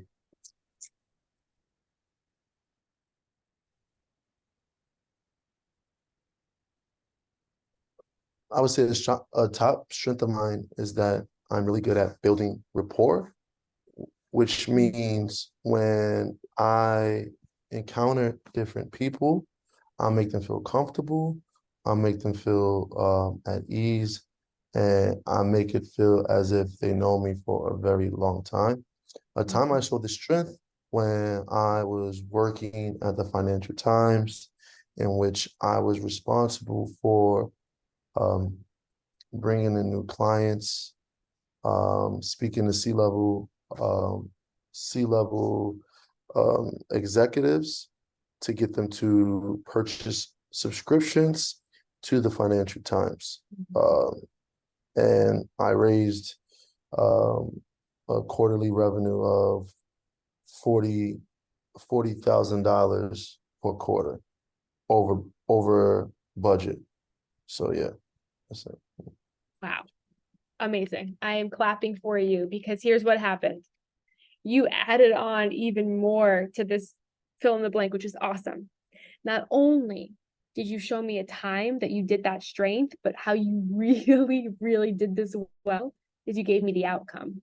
H: I would say a top strength of mine is that I'm really good at building rapport, which means when I encounter different people, I'll make them feel comfortable, I'll make them feel at ease, and I make it feel as if they know me for a very long time. A time I showed the strength when I was working at the Financial Times, in which I was responsible for bringing in new clients, speaking to C-level executives to get them to purchase subscriptions to the Financial Times. And I raised a quarterly revenue of $40,000 per quarter over budget. So yeah, that's it.
B: Wow. Amazing. I am clapping for you because here's what happened. You added on even more to this fill in the blank, which is awesome. Not only did you show me a time that you did that strength, but how you really, really did this well is you gave me the outcome.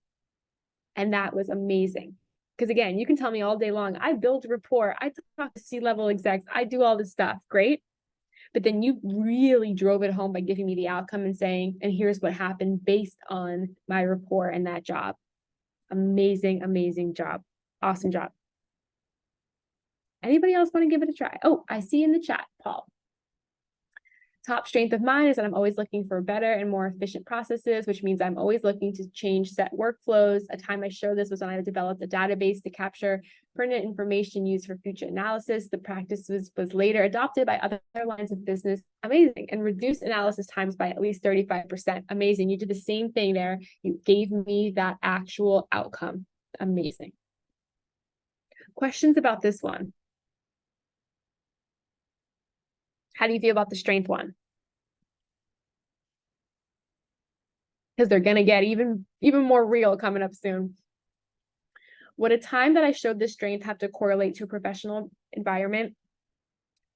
B: And that was amazing. Because again, you can tell me all day long, I build rapport, I talk to C-level execs, I do all this stuff, great. But then you really drove it home by giving me the outcome and saying, and here's what happened based on my rapport and that job. Amazing, amazing job. Awesome job. Anybody else want to give it a try? Oh, I see in the chat, Paul. Top strength of mine is that I'm always looking for better and more efficient processes, which means I'm always looking to change set workflows. A time I showed this was when I developed a database to capture pertinent information used for future analysis. The practice was later adopted by other lines of business. Amazing. And reduced analysis times by at least 35%. Amazing. You did the same thing there. You gave me that actual outcome. Amazing. Questions about this one? How do you feel about the strength one? Because they're going to get even more real coming up soon. Would a time that I showed this strength have to correlate to a professional environment?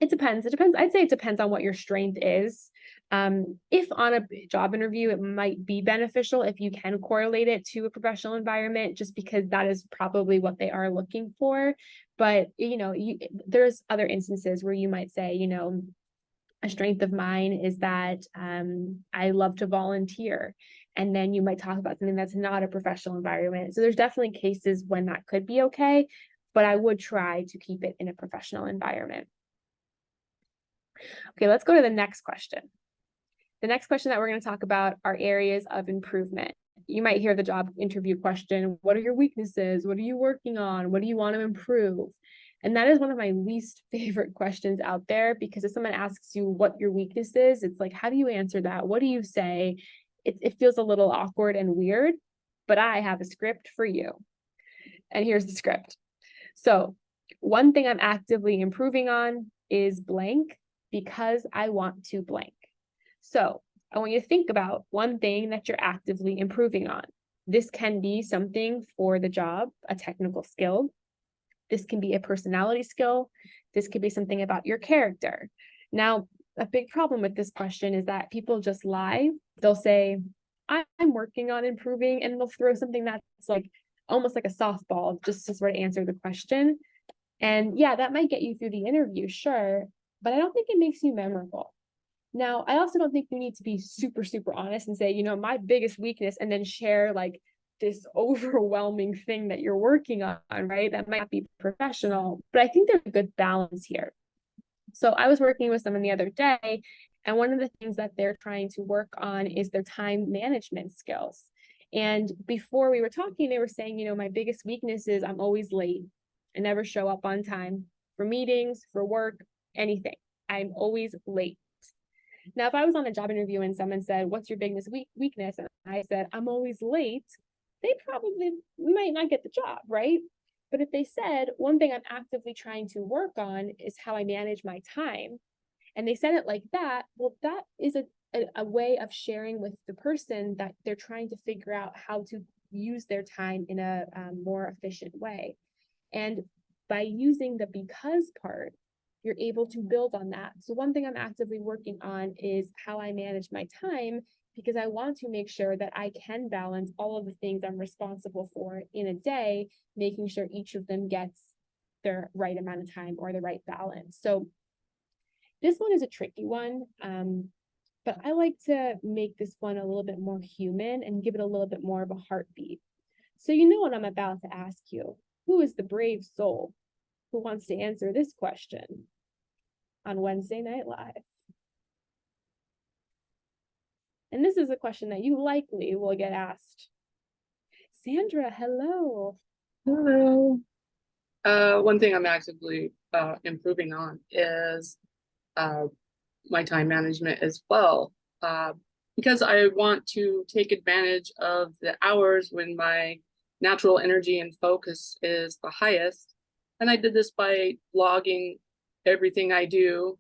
B: It depends. I'd say it depends on what your strength is. If on a job interview, it might be beneficial if you can correlate it to a professional environment, just because that is probably what they are looking for. But, there's other instances where you might say, a strength of mine is that I love to volunteer. And then you might talk about something that's not a professional environment. So there's definitely cases when that could be okay, but I would try to keep it in a professional environment. Okay, let's go to the next question. The next question that we're going to talk about are areas of improvement. You might hear the job interview question, what are your weaknesses? What are you working on? What do you want to improve? And that is one of my least favorite questions out there, because if someone asks you what your weakness is, it's like, how do you answer that? What do you say? It feels a little awkward and weird, but I have a script for you. And here's the script. So one thing I'm actively improving on is blank, because I want to blank. So I want you to think about one thing that you're actively improving on. This can be something for the job, a technical skill. This can be a personality skill. This could be something about your character. Now, a big problem with this question is that people just lie. They'll say, I'm working on improving, and they'll throw something that's like almost like a softball just to sort of answer the question. And yeah, that might get you through the interview, sure, but I don't think it makes you memorable. Now, I also don't think you need to be super, super honest and say, my biggest weakness, and then share like this overwhelming thing that you're working on, right? That might be professional, but I think there's a good balance here. So I was working with someone the other day, and one of the things that they're trying to work on is their time management skills. And before we were talking, they were saying, my biggest weakness is I'm always late. I never show up on time for meetings, for work, anything. I'm always late. Now, if I was on a job interview and someone said, what's your biggest weakness? And I said, I'm always late, they probably might not get the job, right? But if they said, one thing I'm actively trying to work on is how I manage my time, and they said it like that, well, that is a way of sharing with the person that they're trying to figure out how to use their time in a more efficient way. And by using the because part, you're able to build on that. So one thing I'm actively working on is how I manage my time, because I want to make sure that I can balance all of the things I'm responsible for in a day, making sure each of them gets their right amount of time or the right balance. So this one is a tricky one, but I like to make this one a little bit more human and give it a little bit more of a heartbeat. So you know what I'm about to ask you. Who is the brave soul who wants to answer this question? on Wednesday Night Live? And this is a question that you likely will get asked. Sandra, hello.
D: Hello. One thing I'm actively improving on is my time management as well. Because I want to take advantage of the hours when my natural energy and focus is the highest. And I did this by logging everything I do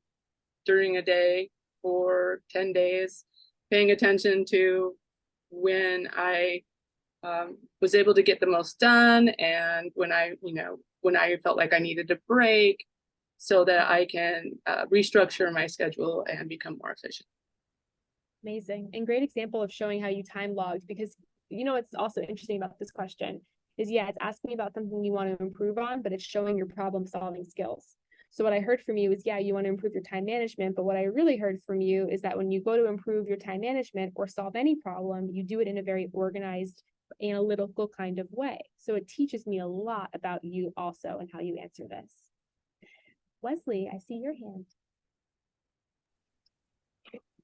D: during a day for 10 days, paying attention to when I was able to get the most done and when I felt like I needed a break so that I can restructure my schedule and become more efficient.
B: Amazing. And great example of showing how you time logged, because what's also interesting about this question is, yeah, it's asking about something you want to improve on, but it's showing your problem solving skills. So what I heard from you is, yeah, you want to improve your time management, but what I really heard from you is that when you go to improve your time management or solve any problem, you do it in a very organized, analytical kind of way. So it teaches me a lot about you also and how you answer this. Wesley, I see your hand.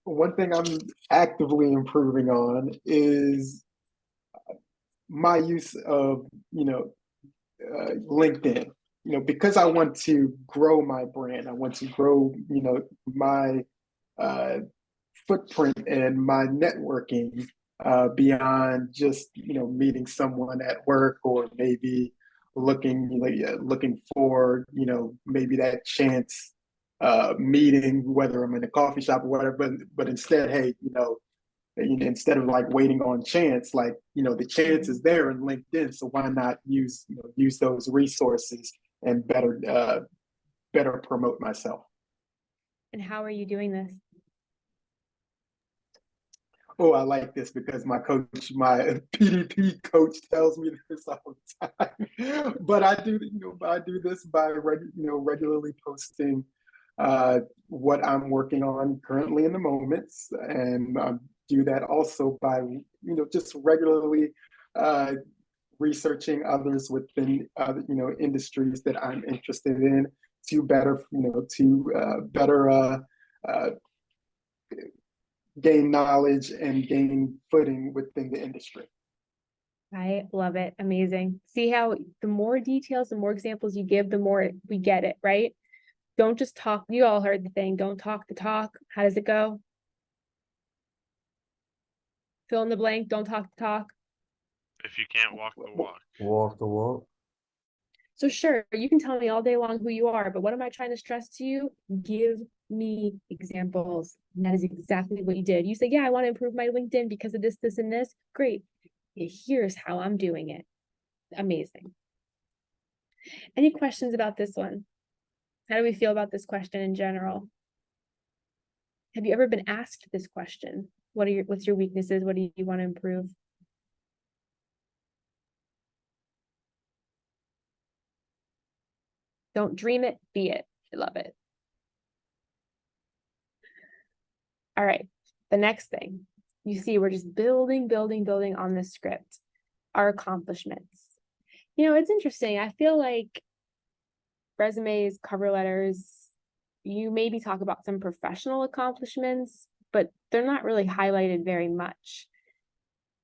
C: One thing I'm actively improving on is my use of, LinkedIn. Because I want to grow my brand, I want to grow, my footprint and my networking beyond just, meeting someone at work or maybe looking for, maybe that chance meeting, whether I'm in a coffee shop or whatever, but instead, hey, instead of like waiting on chance, like, the chance is there in LinkedIn, so why not use those resources and better promote myself.
B: And how are you doing this?
C: Oh, I like this because my PDP coach tells me this all the time. But I do this by regularly posting what I'm working on currently in the moments, and do that also by just regularly researching others within industries that I'm interested in to better gain knowledge and gain footing within the industry.
B: I love it. Amazing. See how the more details, the more examples you give, the more we get it, right? Don't just talk. You all heard the thing. Don't talk the talk. How does it go? Fill in the blank. Don't talk the talk.
F: If you can't walk the walk.
H: Walk the walk.
B: So sure, you can tell me all day long who you are, but what am I trying to stress to you? Give me examples. And that is exactly what you did. You say, yeah, I want to improve my LinkedIn because of this, this, and this. Great. Here's how I'm doing it. Amazing. Any questions about this one? How do we feel about this question in general? Have you ever been asked this question? What's your weaknesses? What do you want to improve? Don't dream it, be it. I love it. All right, the next thing. You see, we're just building on this script. Our accomplishments. It's interesting. I feel like resumes, cover letters, you maybe talk about some professional accomplishments, but they're not really highlighted very much.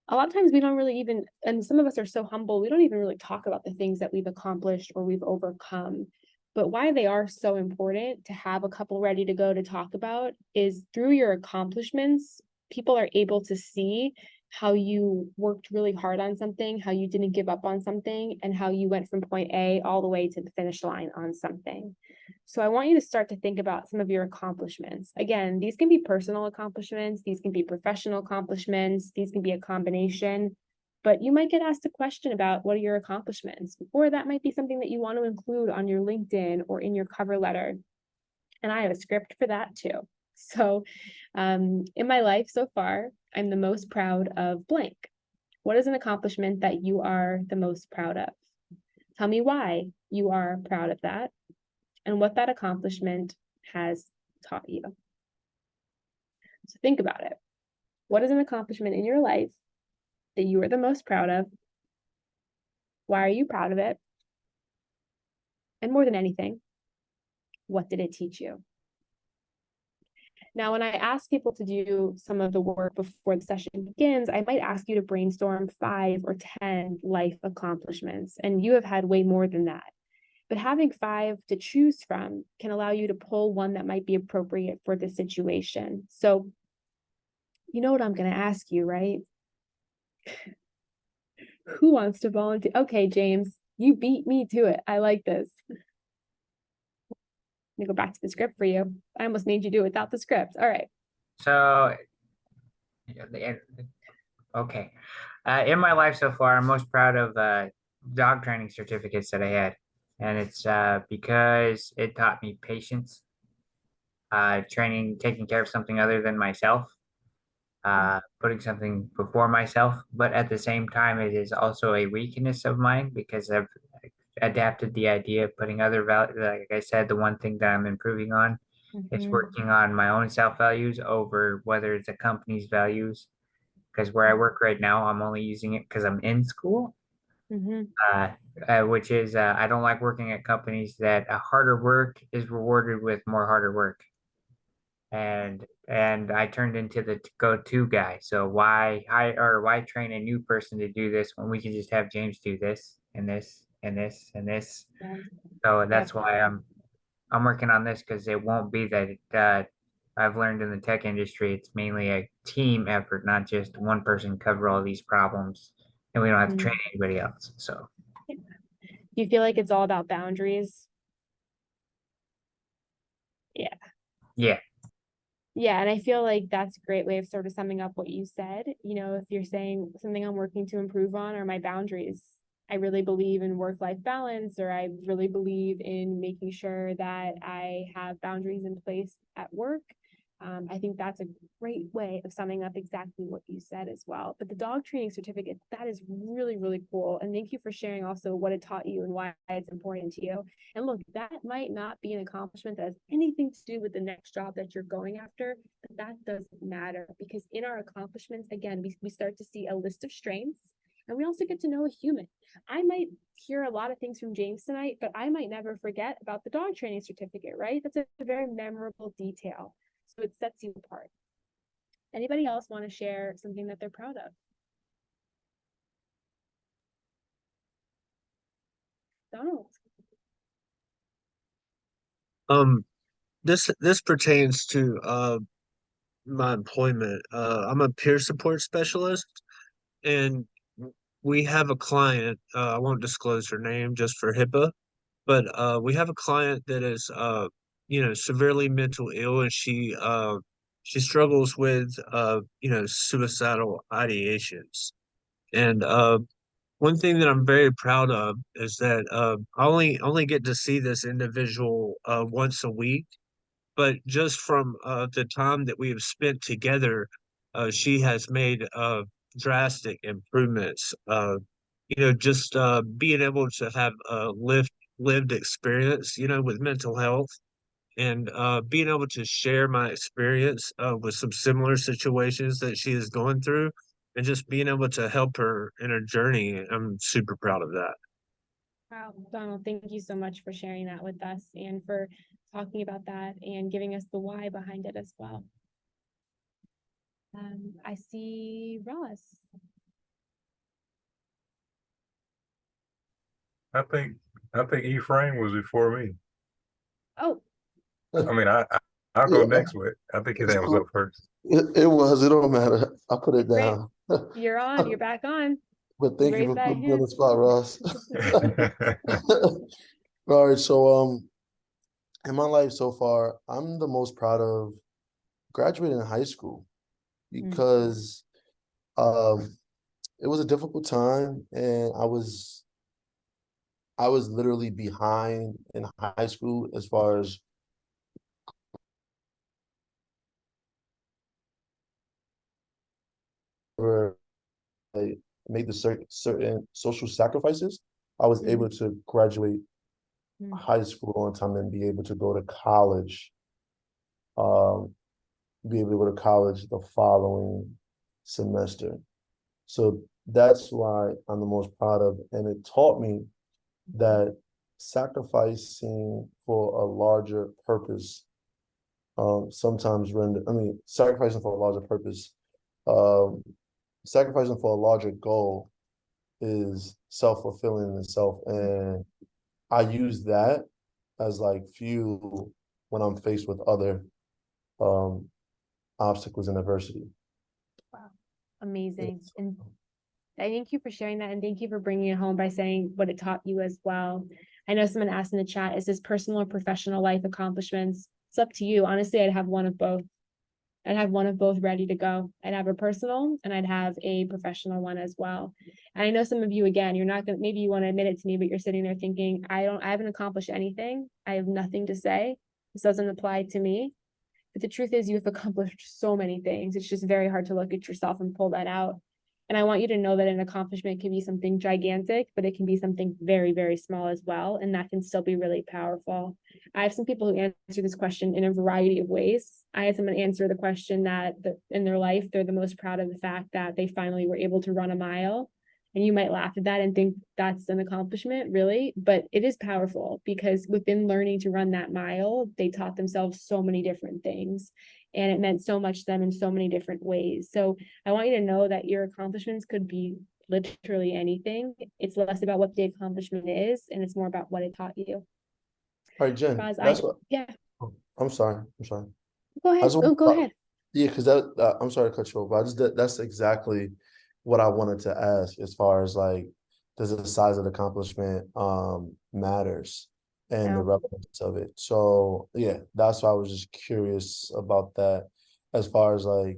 B: A lot of times we don't really even, and some of us are so humble, we don't even really talk about the things that we've accomplished or we've overcome. But why they are so important to have a couple ready to go to talk about is through your accomplishments, people are able to see how you worked really hard on something, how you didn't give up on something, and how you went from point A all the way to the finish line on something. So I want you to start to think about some of your accomplishments. Again, these can be personal accomplishments, these can be professional accomplishments, these can be a combination, but you might get asked a question about what are your accomplishments, or that might be something that you want to include on your LinkedIn or in your cover letter. And I have a script for that too. So in my life so far, I'm the most proud of blank. What is an accomplishment that you are the most proud of? Tell me why you are proud of that and what that accomplishment has taught you. So think about it. What is an accomplishment in your life that you are the most proud of? Why are you proud of it? And more than anything, what did it teach you? Now, when I ask people to do some of the work before the session begins, I might ask you to brainstorm 5 or 10 life accomplishments, and you have had way more than that. But having 5 to choose from can allow you to pull one that might be appropriate for the situation. So, you know what I'm going to ask you, right? Who wants to volunteer? Okay, James, you beat me to it. I like this. Let me go back to the script for you. I almost made you do it without the script. All right.
J: So, okay. In my life so far, I'm most proud of dog training certificates that I had. And it's because it taught me patience, taking care of something other than myself, putting something before myself. But at the same time, it is also a weakness of mine because I've adapted the idea of putting other value. Like I said, the one thing that I'm improving on is working on my own self values over whether it's a company's values. Because where I work right now, I'm only using it because I'm in school. Which is I don't like working at companies that harder work is rewarded with more harder work. And I turned into the go-to guy. So why train a new person to do this when we can just have James do this and this and this and this? So that's why I'm working on this, because it won't be that I've learned in the tech industry, it's mainly a team effort, not just one person cover all these problems, and we don't have to train anybody else. So
B: do you feel like it's all about boundaries? Yeah. Yeah, and I feel like that's a great way of sort of summing up what you said. You know, if you're saying something I'm working to improve on are my boundaries. I really believe in work-life balance, or I really believe in making sure that I have boundaries in place at work. I think that's a great way of summing up exactly what you said as well. But the dog training certificate, that is really, really cool. And thank you for sharing also what it taught you and why it's important to you. And look, that might not be an accomplishment that has anything to do with the next job that you're going after, but that doesn't matter, because in our accomplishments, again, we start to see a list of strengths, and we also get to know a human. I might hear a lot of things from James tonight, but I might never forget about the dog training certificate, right? That's a very memorable detail. So it sets you apart. Anybody else want to share something that they're proud of? Donald.
I: This pertains to my employment. I'm a peer support specialist, and we have a client. I won't disclose her name just for HIPAA, but we have a client that is severely mental ill, and she struggles with suicidal ideations. And one thing that I'm very proud of is that I only get to see this individual once a week, but just from the time that we have spent together, she has made drastic improvements. Just being able to have a lived experience, with mental health, and being able to share my experience with some similar situations that she is going through, and just being able to help her in her journey. I'm super proud of that.
B: Wow, Donald, thank you so much for sharing that with us and for talking about that and giving us the why behind it as well. I see Ross.
K: I think E-Frame was before me.
B: Oh,
K: I mean, I'll go
H: Yeah.
K: next with. I think his
H: It's
K: hand was
H: cool.
K: up first.
H: It was. It don't matter. I put it
B: great.
H: down.
B: You're on. You're back on.
H: But thank you
B: Raise
H: for
B: that
H: putting me on
B: hand.
H: the spot, Ross. All right. So in my life so far, I'm the most proud of graduating high school, because it was a difficult time, and I was literally behind in high school as far as where I made the certain social sacrifices. I was able to graduate high school on time and be able to go to college. Be able to go to college the following semester. So that's why I'm the most proud of. And it taught me that sacrificing for a larger purpose sometimes sacrificing for a larger purpose, um, sacrificing for a larger goal is self-fulfilling in itself. And I use that as like fuel when I'm faced with other obstacles and adversity.
B: Amazing. And I thank you for sharing that, and thank you for bringing it home by saying what it taught you as well. I know someone asked in the chat, is this personal or professional life accomplishments? It's up to you. Honestly, I'd have one of both. I'd have one of both ready to go. I'd have a personal and I'd have a professional one as well. And I know some of you, again, you're not gonna, maybe you want to admit it to me, but you're sitting there thinking, I haven't accomplished anything. I have nothing to say. This doesn't apply to me. But the truth is, you've accomplished so many things. It's just very hard to look at yourself and pull that out. And I want you to know that an accomplishment can be something gigantic, but it can be something very, very small as well. And that can still be really powerful. I have some people who answer this question in a variety of ways. I had someone answer the question that in their life, they're the most proud of the fact that they finally were able to run a mile. And you might laugh at that and think that's an accomplishment, really, but it is powerful because within learning to run that mile, they taught themselves so many different things. And it meant so much to them in so many different ways. So I want you to know that your accomplishments could be literally anything. It's less about what the accomplishment is, and it's more about what it taught you.
H: All right, Jen,
B: Yeah.
H: I'm sorry.
B: Go ahead. Go ahead.
H: Yeah, because I'm sorry to cut you off, but that's exactly what I wanted to ask as far as like, does the size of the accomplishment matters and the relevance of it. So yeah, that's why I was just curious about that. As far as like,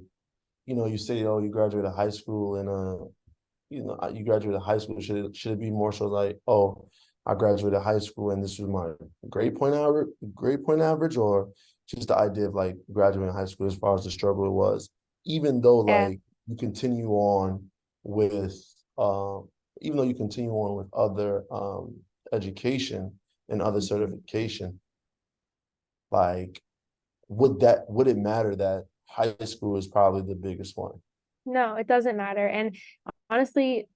H: you say, oh, you graduated high school and you graduated high school. Should it be more so like, oh, I graduated high school and this was my grade point average, or just the idea of like graduating high school as far as the struggle it was, even though like you continue on with other education and other certification, like would it matter that high school is probably the biggest one?
B: No, it doesn't matter. And honestly,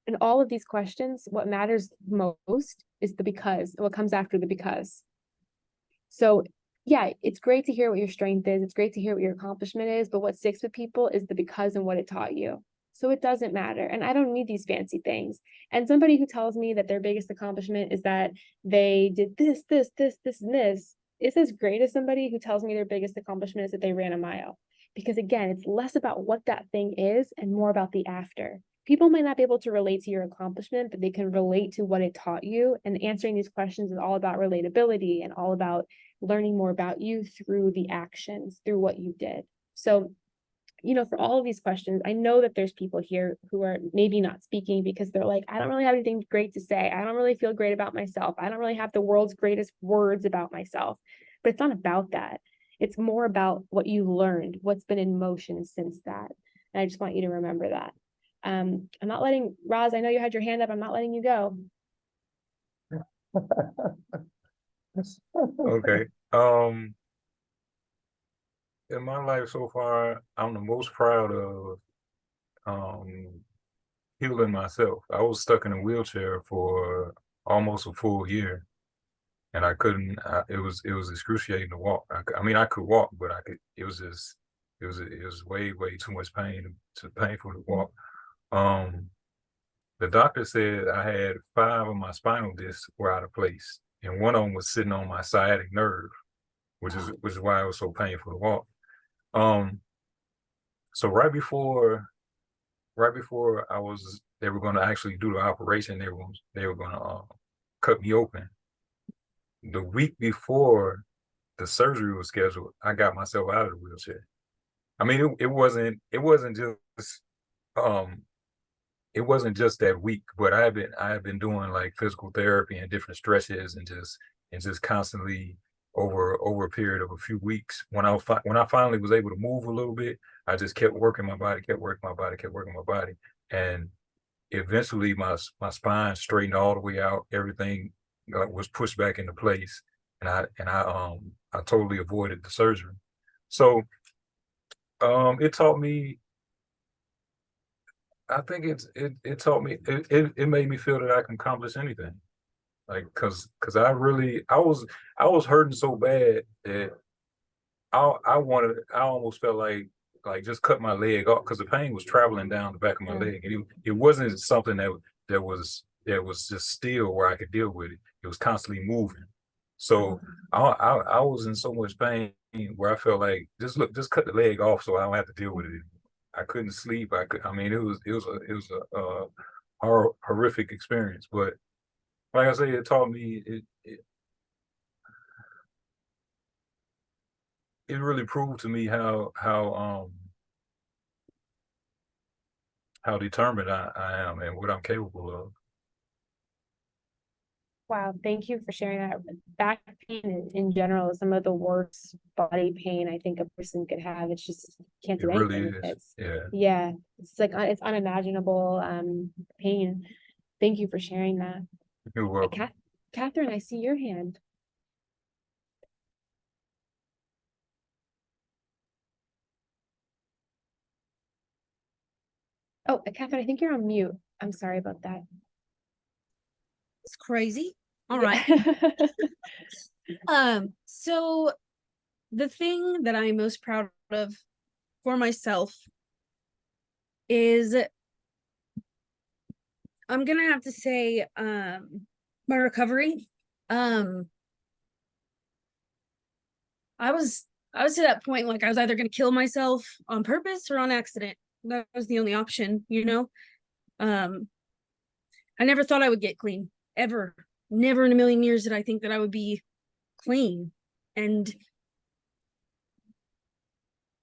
B: in all of these questions, what matters most is the because, what comes after the because. So yeah, it's great to hear what your strength is. It's great to hear what your accomplishment is, but what sticks with people is the because and what it taught you. So it doesn't matter. And I don't need these fancy things. And somebody who tells me that their biggest accomplishment is that they did this, and this, is as great as somebody who tells me their biggest accomplishment is that they ran a mile. Because again, it's less about what that thing is and more about the after. People might not be able to relate to your accomplishment, but they can relate to what it taught you. And answering these questions is all about relatability and all about learning more about you through the actions, through what you did. So, for all of these questions, I know that there's people here who are maybe not speaking because they're like, I don't really have anything great to say. I don't really feel great about myself. I don't really have the world's greatest words about myself. But it's not about that. It's more about what you learned, what's been in motion since that. And I just want you to remember that. I'm not letting, Roz, I know you had your hand up. I'm not letting you go.
K: Okay. In my life so far, I'm the most proud of healing myself. I was stuck in a wheelchair for almost a full year, and I couldn't. It was excruciating to walk. I could walk, but it was way too much painful to walk. The doctor said I had 5 of my spinal discs were out of place, and one of them was sitting on my sciatic nerve, which is why it was so painful to walk. So right before they were going to actually do the operation, they were going to cut me open. The week before the surgery was scheduled, I got myself out of the wheelchair. I mean, it wasn't just that week, but I have been doing like physical therapy and different stretches and just constantly over a period of a few weeks. When I finally was able to move a little bit, I just kept working my body, and eventually my spine straightened all the way out. Everything was pushed back into place, and I totally avoided the surgery. So it taught me. I think it taught me. It made me feel that I can accomplish anything. Like, cause I was hurting so bad that I almost felt like just cut my leg off because the pain was traveling down the back of my leg, and it wasn't something that was just still where I could deal with it. It was constantly moving. So I was in so much pain where I felt like just cut the leg off so I don't have to deal with it. I couldn't sleep. I mean, it was a horrific experience. But like I say, it taught me it really proved to me how determined I am and what I'm capable of.
B: Wow, thank you for sharing that. Back pain in general is some of the worst body pain I think a person could have. It's just can't do
K: It really
B: anything.
K: is.
B: Yeah, it's like it's unimaginable pain. Thank you for sharing that.
K: You're welcome.
B: Catherine, I see your hand. Oh, Catherine, I think you're on mute. I'm sorry about that.
G: It's crazy. All right. So the thing that I'm most proud of for myself is I'm gonna have to say my recovery. I was to that point like I was either gonna kill myself on purpose or on accident. That was the only option, you know. I never thought I would get clean, ever. Never in a million years did I think that I would be clean. And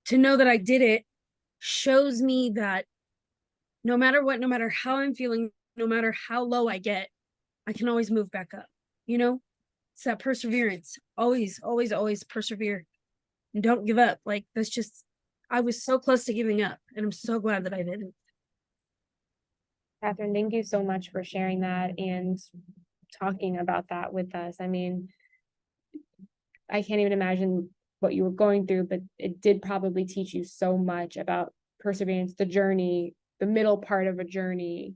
G: to know that I did it shows me that no matter what, no matter how I'm feeling, no matter how low I get, I can always move back up, you know? It's that perseverance. Always, always, always persevere. And don't give up. Like, that's just, I was so close to giving up, and I'm so glad that I didn't.
B: Catherine, thank you so much for sharing that and talking about that with us. I mean, I can't even imagine what you were going through, but it did probably teach you so much about perseverance, the journey, the middle part of a journey,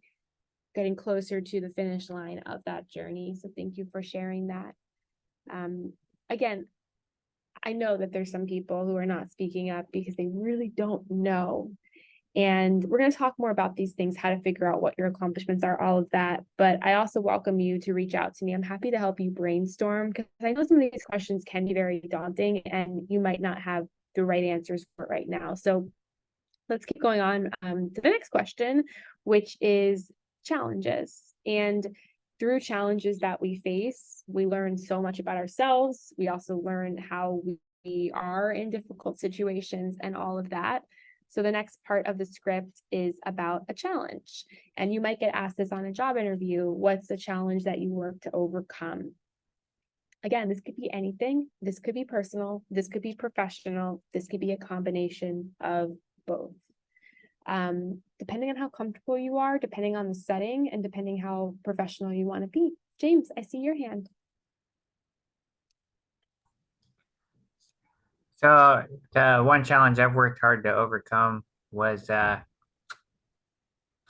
B: getting closer to the finish line of that journey. So thank you for sharing that. Again, I know that there's some people who are not speaking up because they really don't know. And we're going to talk more about these things, how to figure out what your accomplishments are, all of that. But I also welcome you to reach out to me. I'm happy to help you brainstorm because I know some of these questions can be very daunting and you might not have the right answers for it right now. So let's keep going on to the next question, which is challenges. And through challenges that we face, we learn so much about ourselves. We also learn how we are in difficult situations and all of that. So the next part of the script is about a challenge. And you might get asked this on a job interview. What's the challenge that you work to overcome? Again, this could be anything. This could be personal. This could be professional. This could be a combination of both. Depending on how comfortable you are, depending on the setting, and depending how professional you want to be. James, I see your hand.
J: So the one challenge I've worked hard to overcome was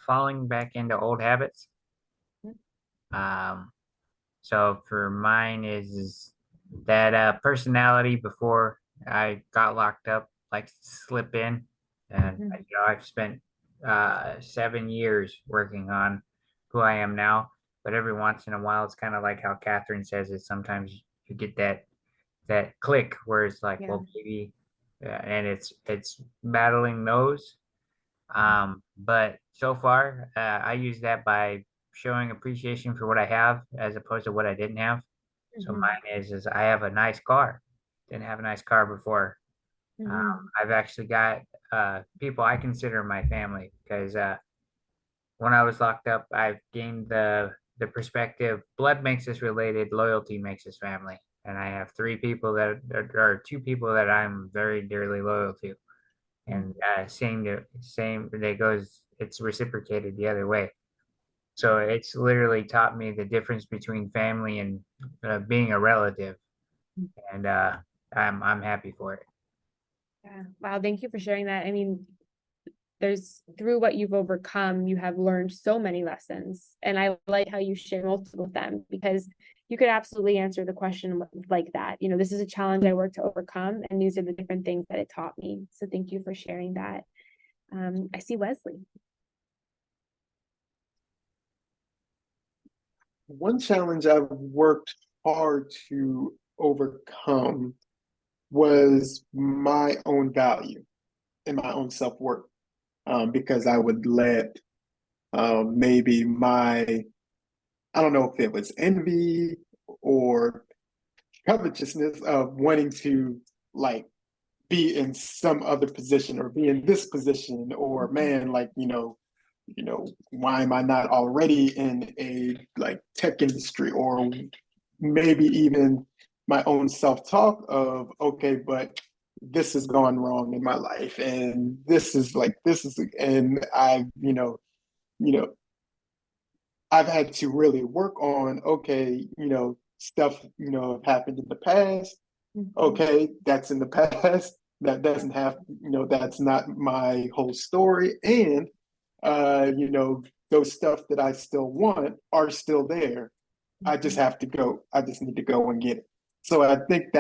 J: falling back into old habits. So for mine is that personality before I got locked up likes to slip in, and you know, I've spent 7 years working on who I am now. But every once in a while, it's kind of like how Catherine says it. Sometimes you get that click where it's like, well, maybe, and it's battling those. But so far, I use that by showing appreciation for what I have as opposed to what I didn't have. So mine is I have a nice car. Didn't have a nice car before. I've actually got people I consider my family because when I was locked up, I've gained the perspective. Blood makes us related. Loyalty makes us family. And I have 3 people that are 2 people that I'm very dearly loyal to. And same that goes, it's reciprocated the other way. So it's literally taught me the difference between family and being a relative. And I'm happy for it.
B: Yeah. Wow. Thank you for sharing that. I mean, there's through what you've overcome, you have learned so many lessons. And I like how you share multiple of them because you could absolutely answer the question like that. You know, this is a challenge I work to overcome, and these are the different things that it taught me. So thank you for sharing that. I see Wesley.
C: One challenge I've worked hard to overcome was my own value and my own self-worth, because I would let maybe I don't know if it was envy or covetousness of wanting to like be in some other position or be in this position, or man, like, why am I not already in a like tech industry? Or maybe even my own self-talk of, okay, but this has gone wrong in my life, and and you know, I've had to really work on, okay, stuff, happened in the past. Okay, that's in the past. That doesn't have, that's not my whole story. And, those stuff that I still want are still there. I just need to go and get it. So I think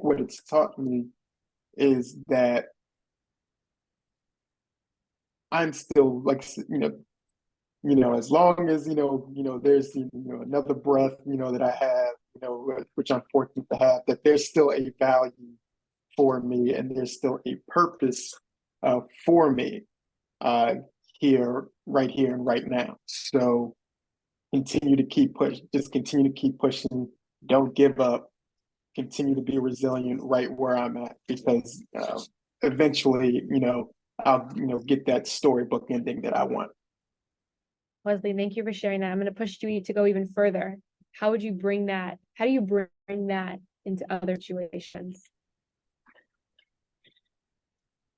C: what it's taught me is that I'm still like, as long as, there's, another breath, that I have, which I'm fortunate to have, that there's still a value for me, and there's still a purpose for me right here and right now. So continue to keep pushing, don't give up, continue to be resilient right where I'm at, because eventually, I'll, get that storybook ending that I want.
B: Wesley, thank you for sharing that. I'm going to push you to go even further. How do you bring that into other situations?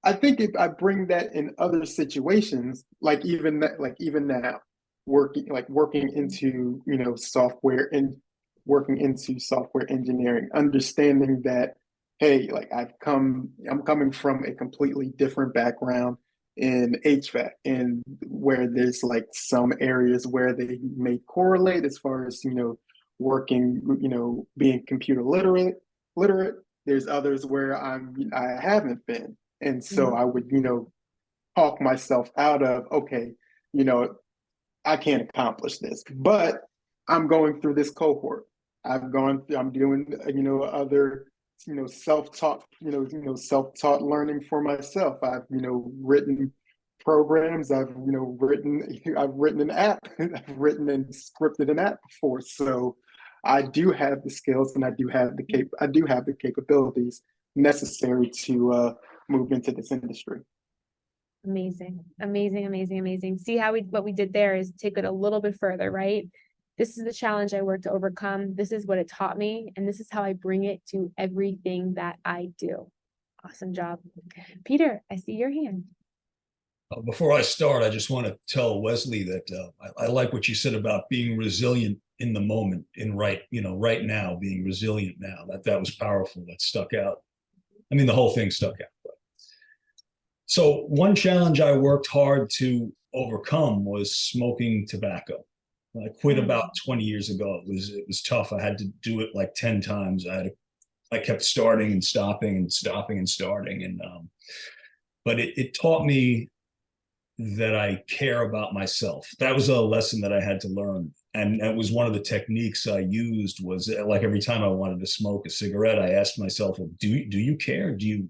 C: I think if I bring that in other situations, like even now, working into, software and working into software engineering, understanding that, hey, like I'm coming from a completely different background in HVAC, and where there's like some areas where they may correlate as far as, working, being computer literate. There's others where I haven't been. And so I would, talk myself out of, okay, I can't accomplish this, but I'm going through this cohort. I'm doing, other, self-taught, self-taught learning for myself. I've, written programs. I've written an app. I've written and scripted an app before. So I do have the skills, and I do have the capabilities necessary to move into this industry.
B: Amazing, amazing, amazing, amazing. See how what we did there is take it a little bit further, right? This is the challenge I work to overcome. This is what it taught me, and this is how I bring it to everything that I do. Awesome job. Peter, I see your hand.
E: Before I start, I just want to tell Wesley that I like what you said about being resilient in the moment, right now, being resilient now. That was powerful. That stuck out. I mean, the whole thing stuck out. So one challenge I worked hard to overcome was smoking tobacco. I quit about 20 years ago. It was tough. I had to do it like 10 times. I kept starting and stopping and stopping and starting. And but it taught me that I care about myself. That was a lesson that I had to learn. And that was one of the techniques I used. Was like every time I wanted to smoke a cigarette, I asked myself, well, do you care? Do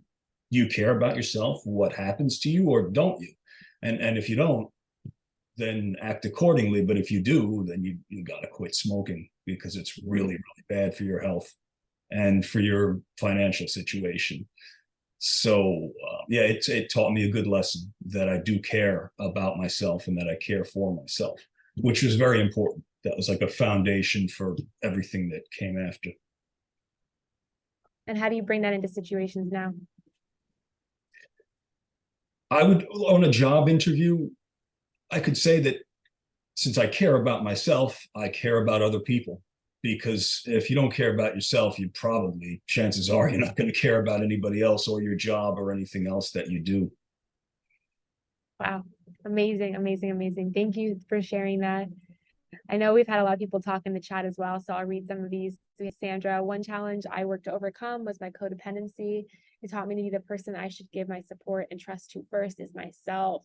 E: you care about yourself, what happens to you, or don't you? And if you don't, then act accordingly. But if you do, then you got to quit smoking, because it's really, really bad for your health and for your financial situation. So yeah, it taught me a good lesson that I do care about myself, and that I care for myself, which was very important. That was like a foundation for everything that came after.
B: And how do you bring that into situations now?
E: I would, on a job interview, I could say that since I care about myself, I care about other people. Because if you don't care about yourself, chances are you're not going to care about anybody else or your job or anything else that you do.
B: Wow. Amazing, amazing, amazing. Thank you for sharing that. I know we've had a lot of people talk in the chat as well, so I'll read some of these. We have Sandra, one challenge I worked to overcome was my codependency. It taught me to be the person I should give my support and trust to first is myself.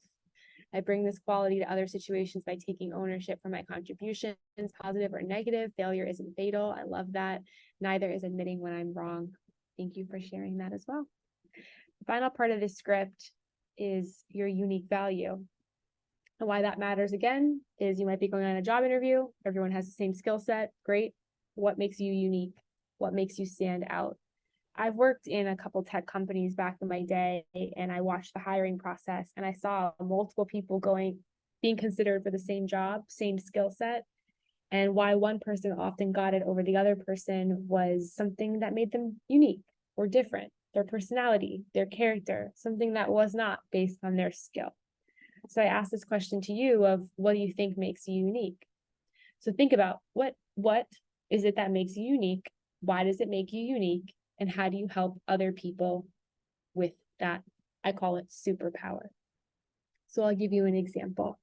B: I bring this quality to other situations by taking ownership for my contributions, positive or negative. Failure isn't fatal. I love that. Neither is admitting when I'm wrong. Thank you for sharing that as well. The final part of this script is your unique value. And why that matters again is you might be going on a job interview. Everyone has the same skill set. Great. What makes you unique? What makes you stand out? I've worked in a couple tech companies back in my day, and I watched the hiring process, and I saw multiple people being considered for the same job, same skill set. And why one person often got it over the other person was something that made them unique or different, their personality, their character, something that was not based on their skill. So I asked this question to you of what do you think makes you unique? So think about what is it that makes you unique? Why does it make you unique? And how do you help other people with that? I call it superpower. So I'll give you an example.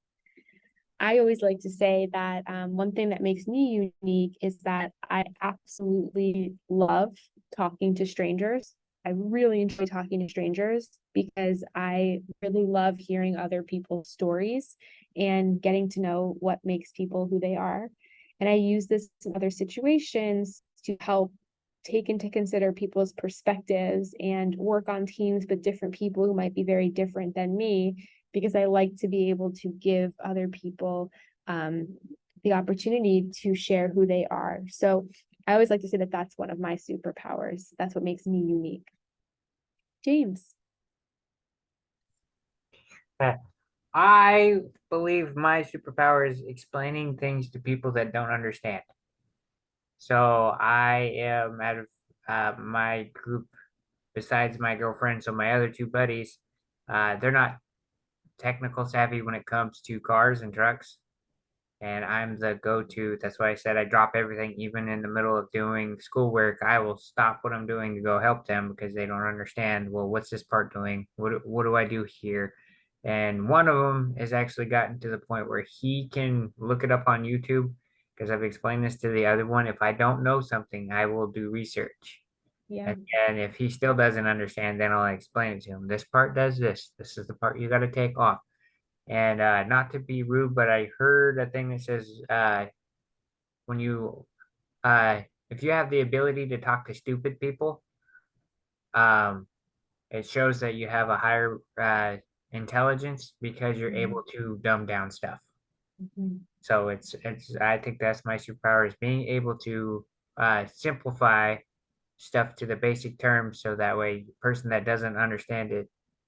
B: I always like to say that one thing that makes me unique is that I absolutely love talking to strangers. I really enjoy talking to strangers because I really love hearing other people's stories and getting to know what makes people who they are. And I use this in other situations to help take into consider people's perspectives and work on teams with different people who might be very different than me, because I like to be able to give other people the opportunity to share who they are. So I always like to say that that's one of my superpowers. That's what makes me unique. James.
J: I believe my superpower is explaining things to people that don't understand. So I am out of my group, besides my girlfriend, so my other two buddies, they're not technical savvy when it comes to cars and trucks. And I'm the go-to. That's why I said I drop everything, even in the middle of doing schoolwork. I will stop what I'm doing to go help them because they don't understand. Well, what's this part doing? What do I do here? And one of them has actually gotten to the point where he can look it up on YouTube, because I've explained this to the other one. If I don't know something, I will do research.
B: Yeah.
J: And if he still doesn't understand, then I'll explain it to him. This part does this. This is the part you got to take off. And not to be rude, but I heard a thing that says when you if you have the ability to talk to stupid people, it shows that you have a higher intelligence because you're able to dumb down stuff. So it's I think that's my superpower, is being able to simplify stuff to the basic terms, so that way person that doesn't understand it,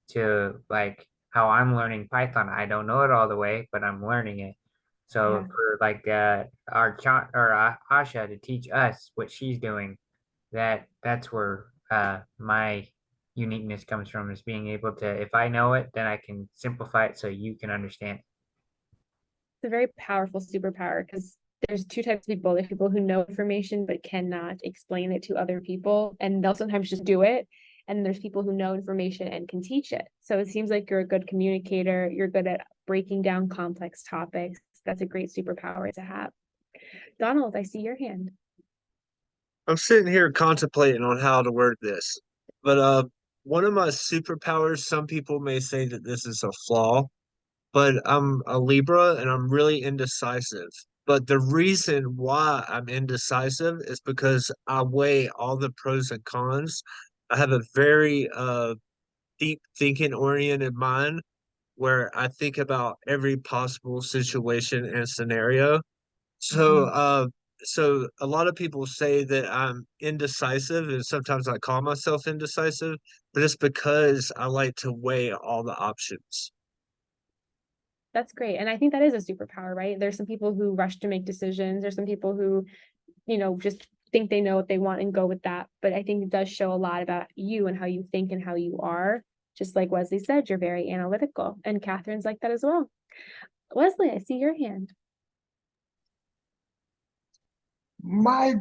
J: to like how I'm learning Python, I don't know it all the way, but I'm learning it. So for like Asha to teach us what she's doing, that's where my uniqueness comes from, is being able to, if I know it, then I can simplify it so you can understand.
B: It's a very powerful superpower, because there's two types of people. There's people who know information but cannot explain it to other people, and they'll sometimes just do it. And there's people who know information and can teach it. So it seems like you're a good communicator. You're good at breaking down complex topics. That's a great superpower to have. Donald, I see your hand.
I: I'm sitting here contemplating on how to word this, but one of my superpowers, some people may say that this is a flaw, but I'm a Libra and I'm really indecisive. But the reason why I'm indecisive is because I weigh all the pros and cons. I have a very deep thinking oriented mind where I think about every possible situation and scenario. So so a lot of people say that I'm indecisive, and sometimes I call myself indecisive, but it's because I like to weigh all the options.
B: That's great. And I think that is a superpower, right? There's some people who rush to make decisions. There's some people who, just think they know what they want and go with that. But I think it does show a lot about you and how you think and how you are. Just like Wesley said, you're very analytical. And Catherine's like that as well. Wesley, I see your hand.
C: My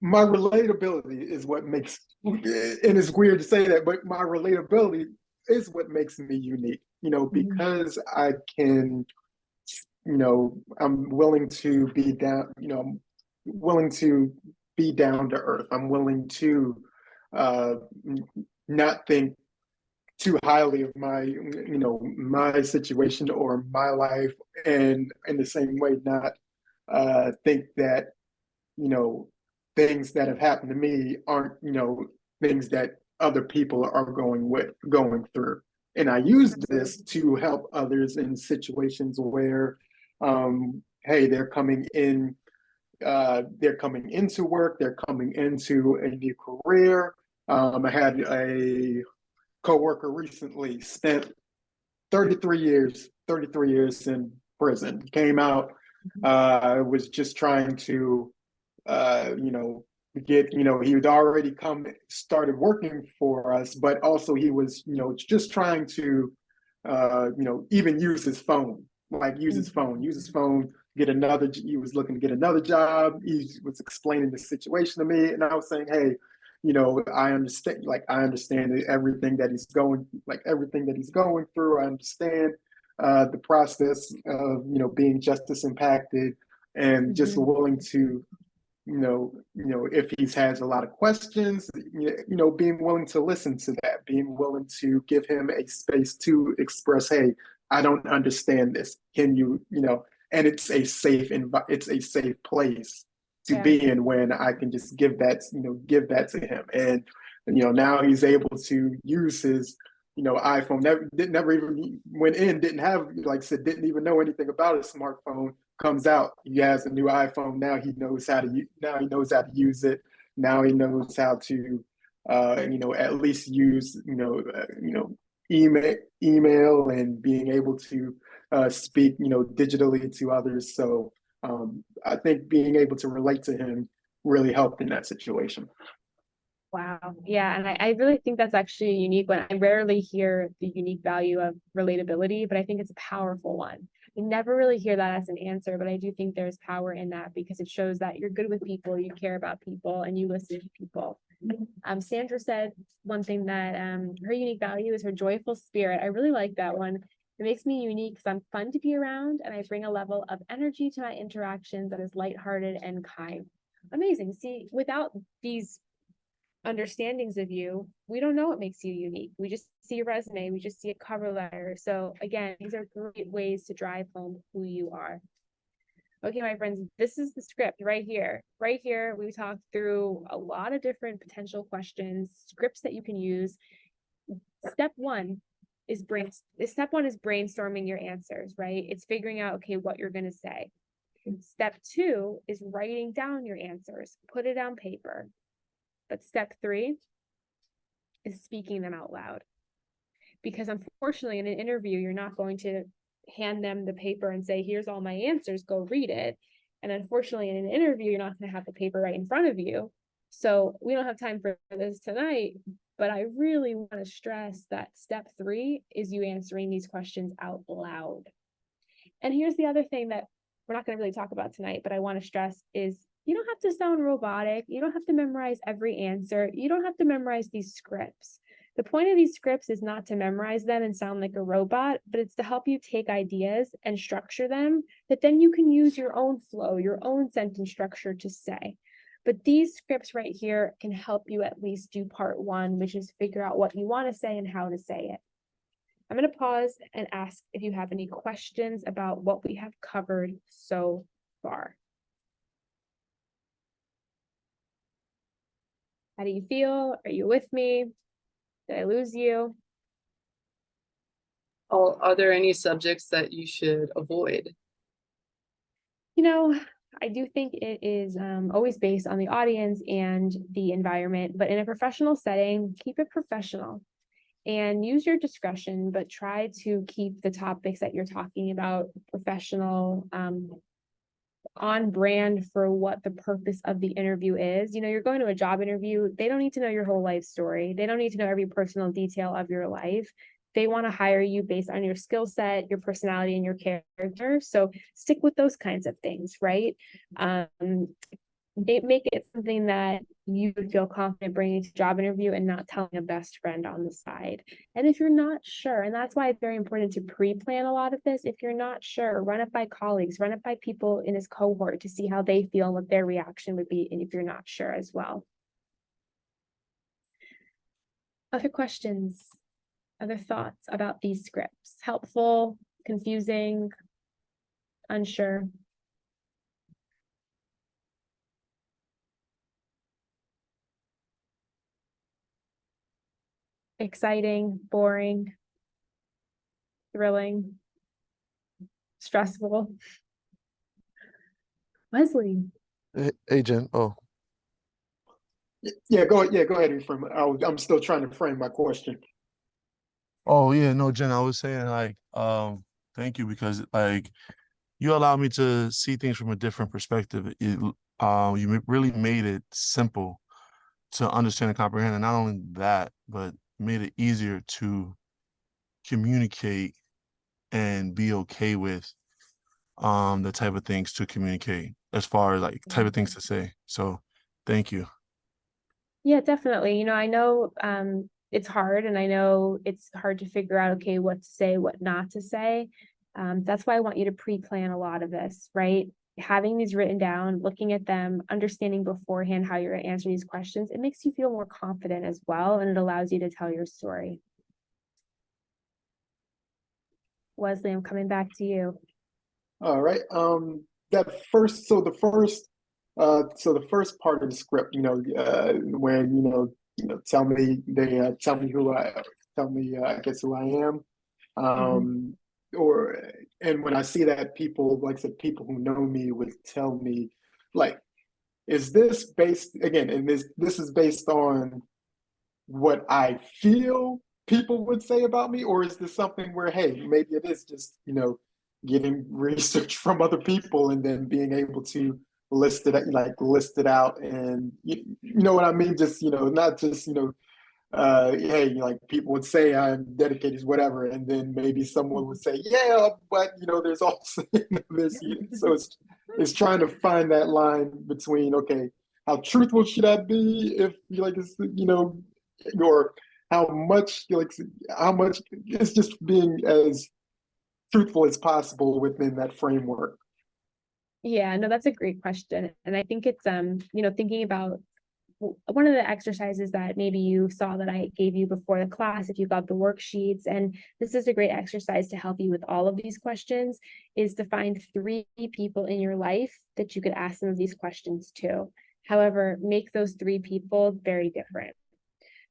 C: relatability is what makes, and it's weird to say that, but my relatability is what makes me unique, because I can I'm willing to be down, I'm willing to be down to earth. I'm willing to not think too highly of my situation or my life, and in the same way, not think that, things that have happened to me aren't, things that other people are going through. And I use this to help others in situations where, hey, they're coming into work, they're coming into a new career. I had a coworker recently spent 33 years in prison, came out, was just trying to, he had already started working for us, but also he was, just trying to, even use his phone, he was looking to get another job. He was explaining the situation to me, and I was saying, hey, I understand everything that he's going through. I understand the process of, being justice impacted, and just willing to, if he has a lot of questions, being willing to listen to that, being willing to give him a space to express, hey, I don't understand this. Can you, and it's a safe place to be in, when I can just give that to him. And, now he's able to use his, iPhone. Never even went in, didn't have, like I said, didn't even know anything about a smartphone. Comes out, he has a new iPhone. Now he knows how to use it. Now he knows how to, at least use, email, and being able to speak, digitally to others. So I think being able to relate to him really helped in that situation.
B: Wow. Yeah. And I really think that's actually a unique one. I rarely hear the unique value of relatability, but I think it's a powerful one. I never really hear that as an answer, but I do think there's power in that, because it shows that you're good with people, you care about people, and you listen to people. Sandra said one thing, that her unique value is her joyful spirit. I really like that one. It makes me unique because I'm fun to be around, and I bring a level of energy to my interactions that is lighthearted and kind. Amazing. See, without these understandings of you, we don't know what makes you unique. We just see a resume, we just see a cover letter. So again, these are great ways to drive home who you are. Okay, my friends, this is the script right here. Right here, we talked through a lot of different potential questions, scripts that you can use. Step one is brainstorming your answers, right? It's figuring out, okay, what you're going to say. Step two is writing down your answers, put it on paper. But step three is speaking them out loud. Because unfortunately, in an interview, you're not going to hand them the paper and say, here's all my answers, go read it. And unfortunately, in an interview, you're not going to have the paper right in front of you. So we don't have time for this tonight, but I really want to stress that step three is you answering these questions out loud. And here's the other thing that we're not going to really talk about tonight, but I want to stress is, you don't have to sound robotic. You don't have to memorize every answer. You don't have to memorize these scripts. The point of these scripts is not to memorize them and sound like a robot, but it's to help you take ideas and structure them that then you can use your own flow, your own sentence structure to say. But these scripts right here can help you at least do part one, which is figure out what you want to say and how to say it. I'm going to pause and ask if you have any questions about what we have covered so far. How do you feel? Are you with me? Did I lose you?
D: Are there any subjects that you should avoid?
B: I do think it is always based on the audience and the environment, but in a professional setting, keep it professional and use your discretion, but try to keep the topics that you're talking about professional, on brand for what the purpose of the interview is. You're going to a job interview. They don't need to know your whole life story. They don't need to know every personal detail of your life. They want to hire you based on your skill set, your personality, and your character. So stick with those kinds of things, right? make it something that you would feel confident bringing to a job interview and not telling a best friend on the side. And if you're not sure, and that's why it's very important to pre-plan a lot of this, if you're not sure, run it by colleagues, run it by people in this cohort to see how they feel and what their reaction would be, and if you're not sure as well. Other questions, other thoughts about these scripts? Helpful, confusing, unsure? Exciting, boring, thrilling, stressful? Wesley.
H: Hey, Jen. Oh,
C: Yeah, go ahead and frame it. I'm still trying to frame my question.
H: oh yeah, no, Jen, I was saying like, thank you because like you allowed me to see things from a different perspective. Really made it simple to understand and comprehend, and not only that, but made it easier to communicate and be okay with the type of things to communicate as far as like type of things to say. So thank you.
B: Yeah, definitely. You know, I know it's hard, and I know it's hard to figure out, okay, what to say, what not to say. That's why I want you to pre-plan a lot of this, right? Having these written down, looking at them, understanding beforehand how you're going to answer these questions, it makes you feel more confident as well, and it allows you to tell your story. Wesley, I'm coming back to you.
C: All right. The first part of the script, when tell me I guess who I am, and when I see that people, like I said, people who know me would tell me, like, is this based again? And this is based on what I feel people would say about me, or is this something where, hey, maybe it is just, getting research from other people and then being able to list it out, and you know what I mean? Just, not just, hey, like people would say I'm dedicated, whatever, and then maybe someone would say, yeah, but there's also this, so it's trying to find that line between, okay, how truthful should I be if it's, or how much it's just being as truthful as possible within that framework.
B: Yeah, no, that's a great question. And I think it's, thinking about one of the exercises that maybe you saw that I gave you before the class, if you got the worksheets, and this is a great exercise to help you with all of these questions, is to find 3 people in your life that you could ask some of these questions to. However, make those 3 people very different.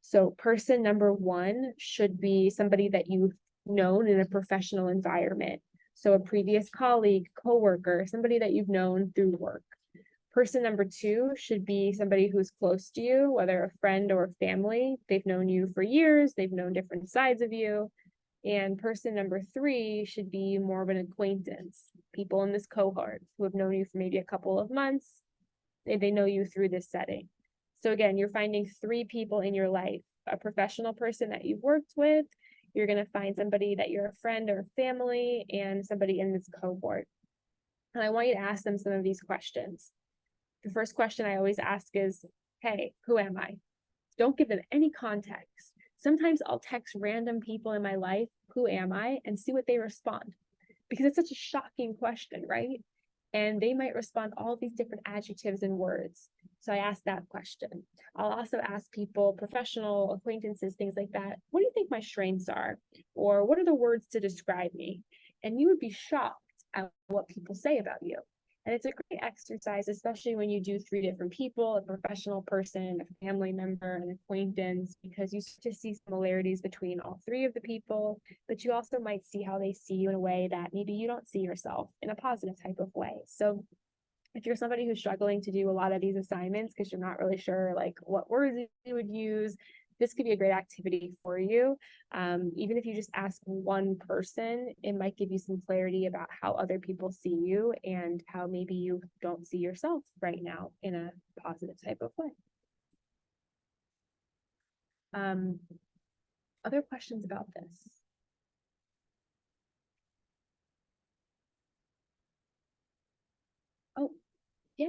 B: So person number 1 should be somebody that you've known in a professional environment. So a previous colleague, coworker, somebody that you've known through work. Person number 2 should be somebody who's close to you, whether a friend or family. They've known you for years, they've known different sides of you. And person number 3 should be more of an acquaintance, people in this cohort who have known you for maybe a couple of months. They know you through this setting. So again, you're finding 3 people in your life, a professional person that you've worked with, you're going to find somebody that you're a friend or family, and somebody in this cohort. And I want you to ask them some of these questions. The first question I always ask is, hey, who am I? Don't give them any context. Sometimes I'll text random people in my life, who am I, and see what they respond. Because it's such a shocking question, right? And they might respond all these different adjectives and words. So I ask that question. I'll also ask people, professional acquaintances, things like that, what do you think my strengths are? Or what are the words to describe me? And you would be shocked at what people say about you. And it's a great exercise, especially when you do 3 different people, a professional person, a family member, an acquaintance, because you start to see similarities between all 3 of the people, but you also might see how they see you in a way that maybe you don't see yourself in a positive type of way. So if you're somebody who's struggling to do a lot of these assignments because you're not really sure like what words you would use, this could be a great activity for you. Even if you just ask one person, it might give you some clarity about how other people see you and how maybe you don't see yourself right now in a positive type of way. Other questions about this? Oh, yeah.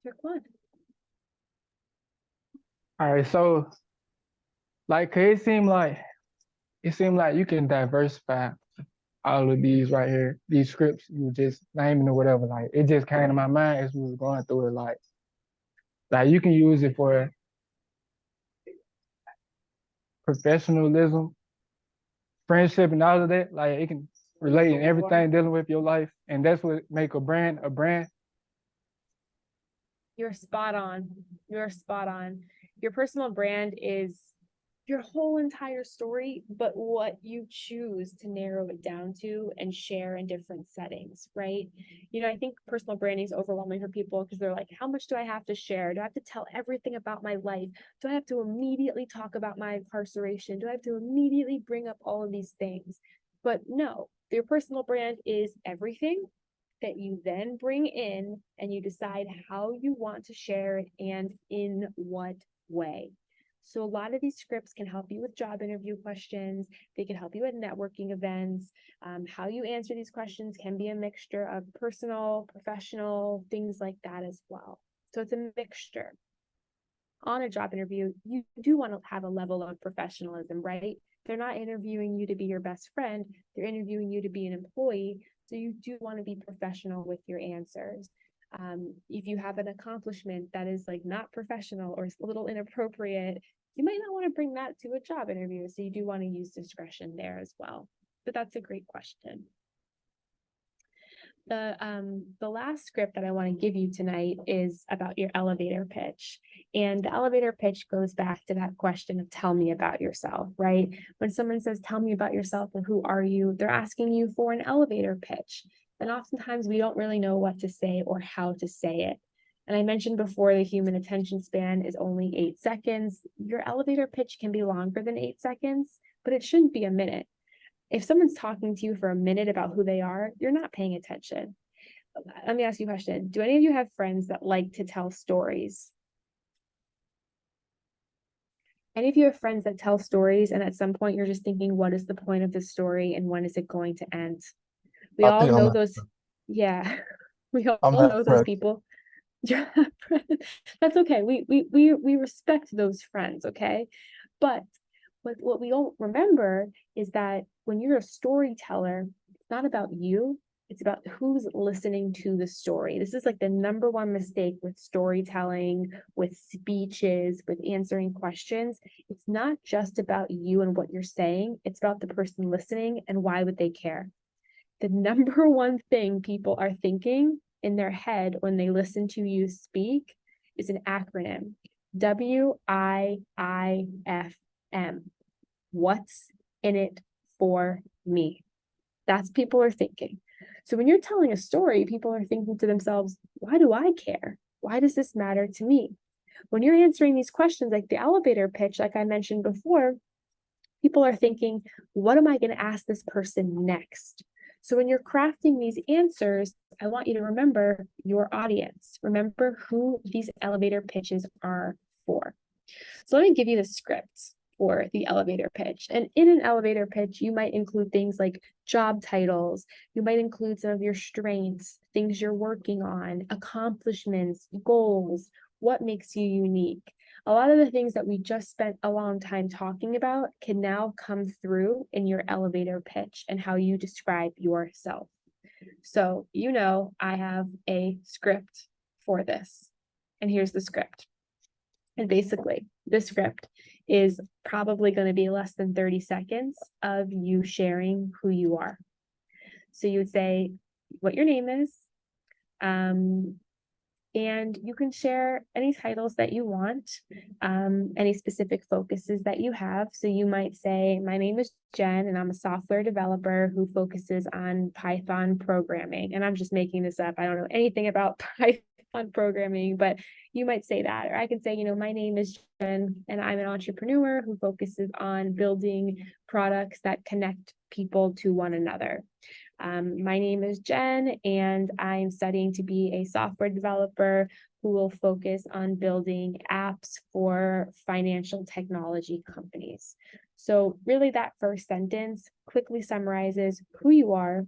B: Pick one.
L: All right, so like, 'cause it seemed like you can diversify all of these right here, these scripts you just naming or whatever. Like, it just came to my mind as we was going through it. Like you can use it for professionalism, friendship, and all of that. Like, it can relate in everything dealing with your life, and that's what make a brand a brand.
B: You're spot on. You're spot on. Your personal brand is your whole entire story, but what you choose to narrow it down to and share in different settings, right? You know, I think personal branding is overwhelming for people because they're like, how much do I have to share? Do I have to tell everything about my life? Do I have to immediately talk about my incarceration? Do I have to immediately bring up all of these things? But no, your personal brand is everything that you then bring in and you decide how you want to share it and in what way. So a lot of these scripts can help you with job interview questions. They can help you at networking events. How you answer these questions can be a mixture of personal, professional, things like that as well. So it's a mixture. On a job interview, you do want to have a level of professionalism, right? They're not interviewing you to be your best friend. They're interviewing you to be an employee. So you do want to be professional with your answers. If you have an accomplishment that is like not professional or a little inappropriate, you might not want to bring that to a job interview. So you do want to use discretion there as well. But that's a great question. The last script that I want to give you tonight is about your elevator pitch. And the elevator pitch goes back to that question of tell me about yourself, right? When someone says, tell me about yourself and who are you, they're asking you for an elevator pitch. And oftentimes we don't really know what to say or how to say it. And I mentioned before, the human attention span is only 8 seconds. Your elevator pitch can be longer than 8 seconds, but it shouldn't be a minute. If someone's talking to you for a minute about who they are, you're not paying attention. Let me ask you a question. Do any of you have friends that like to tell stories? Any of you have friends that tell stories and at some point you're just thinking, what is the point of this story and when is it going to end? We all know those. Yeah, we all know those people. That's okay. We respect those friends, okay? But what we don't remember is that when you're a storyteller, it's not about you, it's about who's listening to the story. This is like the number one mistake with storytelling, with speeches, with answering questions. It's not just about you and what you're saying, it's about the person listening and why would they care. The number one thing people are thinking in their head when they listen to you speak is an acronym, WIIFM. What's in it for me? That's people are thinking. So when you're telling a story, people are thinking to themselves, why do I care? Why does this matter to me? When you're answering these questions, like the elevator pitch, like I mentioned before, people are thinking, what am I going to ask this person next? So when you're crafting these answers, I want you to remember your audience. Remember who these elevator pitches are for. So let me give you the script for the elevator pitch. And in an elevator pitch, you might include things like job titles. You might include some of your strengths, things you're working on, accomplishments, goals, what makes you unique. A lot of the things that we just spent a long time talking about can now come through in your elevator pitch and how you describe yourself. So, you know, I have a script for this, and here's the script. And basically, this script is probably going to be less than 30 seconds of you sharing who you are. So you would say what your name is, and you can share any titles that you want, any specific focuses that you have. So you might say, my name is Jen, and I'm a software developer who focuses on Python programming. And I'm just making this up. I don't know anything about Python programming, but you might say that. Or I can say, you know, my name is Jen, and I'm an entrepreneur who focuses on building products that connect people to one another. My name is Jen, and I'm studying to be a software developer who will focus on building apps for financial technology companies. So really that first sentence quickly summarizes who you are,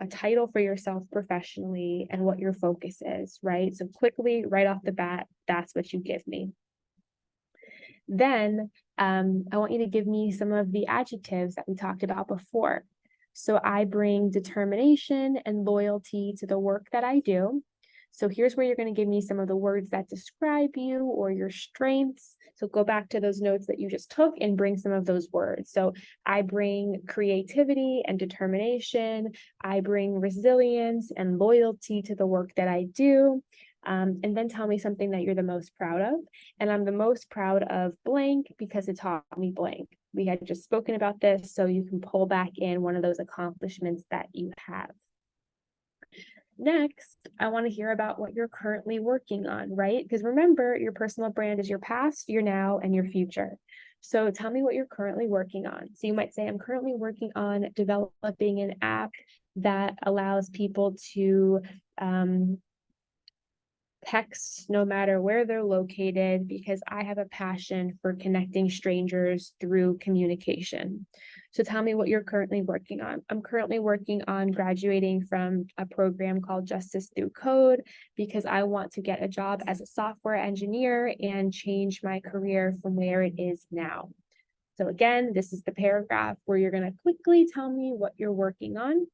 B: a title for yourself professionally, and what your focus is, right? So quickly, right off the bat, that's what you give me. Then I want you to give me some of the adjectives that we talked about before. So I bring determination and loyalty to the work that I do. So here's where you're going to give me some of the words that describe you or your strengths. So go back to those notes that you just took and bring some of those words. So I bring creativity and determination. I bring resilience and loyalty to the work that I do. And then tell me something that you're the most proud of. And I'm the most proud of blank because it taught me blank. We had just spoken about this, so you can pull back in one of those accomplishments that you have. Next, I want to hear about what you're currently working on, right? Because remember, your personal brand is your past, your now, and your future. So tell me what you're currently working on. So you might say, I'm currently working on developing an app that allows people to text no matter where they're located, because I have a passion for connecting strangers through communication. So tell me what you're currently working on. I'm currently working on graduating from a program called Justice Through Code because I want to get a job as a software engineer and change my career from where it is now. So again, this is the paragraph where you're going to quickly tell me what you're working on.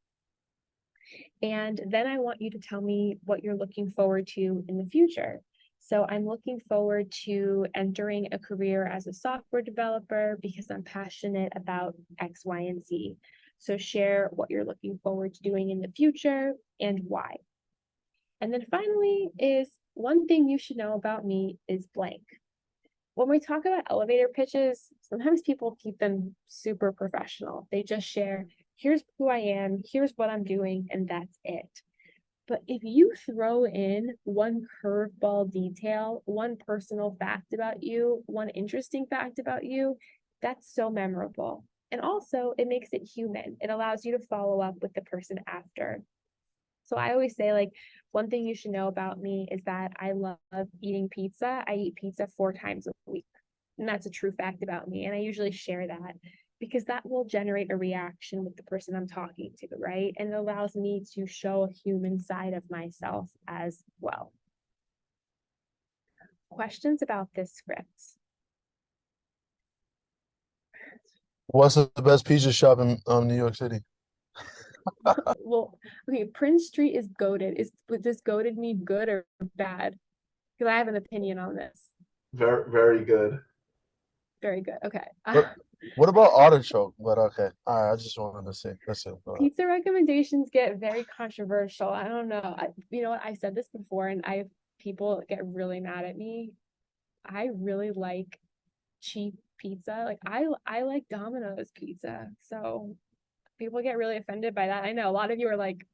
B: And then I want you to tell me what you're looking forward to in the future. So I'm looking forward to entering a career as a software developer because I'm passionate about X, Y, and Z. So share what you're looking forward to doing in the future and why. And then finally is one thing you should know about me is blank. When we talk about elevator pitches, sometimes people keep them super professional. They just share, here's who I am, here's what I'm doing, and that's it. But if you throw in one curveball detail, one personal fact about you, one interesting fact about you, that's so memorable. And also, it makes it human. It allows you to follow up with the person after. So I always say, like, one thing you should know about me is that I love eating pizza. I eat pizza 4 times a week. And that's a true fact about me. And I usually share that because that will generate a reaction with the person I'm talking to, right? And it allows me to show a human side of myself as well. Questions about this script?
H: What's the best pizza shop in New York City?
B: Well, okay, Prince Street is goated. Does goated mean good or bad? Because I have an opinion on this.
H: Very, very good.
B: Very good. Okay.
H: What about artichoke? But okay. All right, I just wanted to say that's it.
B: Pizza recommendations get very controversial. I don't know. You know what? I said this before, and people get really mad at me. I really like cheap pizza. Like I like Domino's pizza. So people get really offended by that. I know a lot of you are like,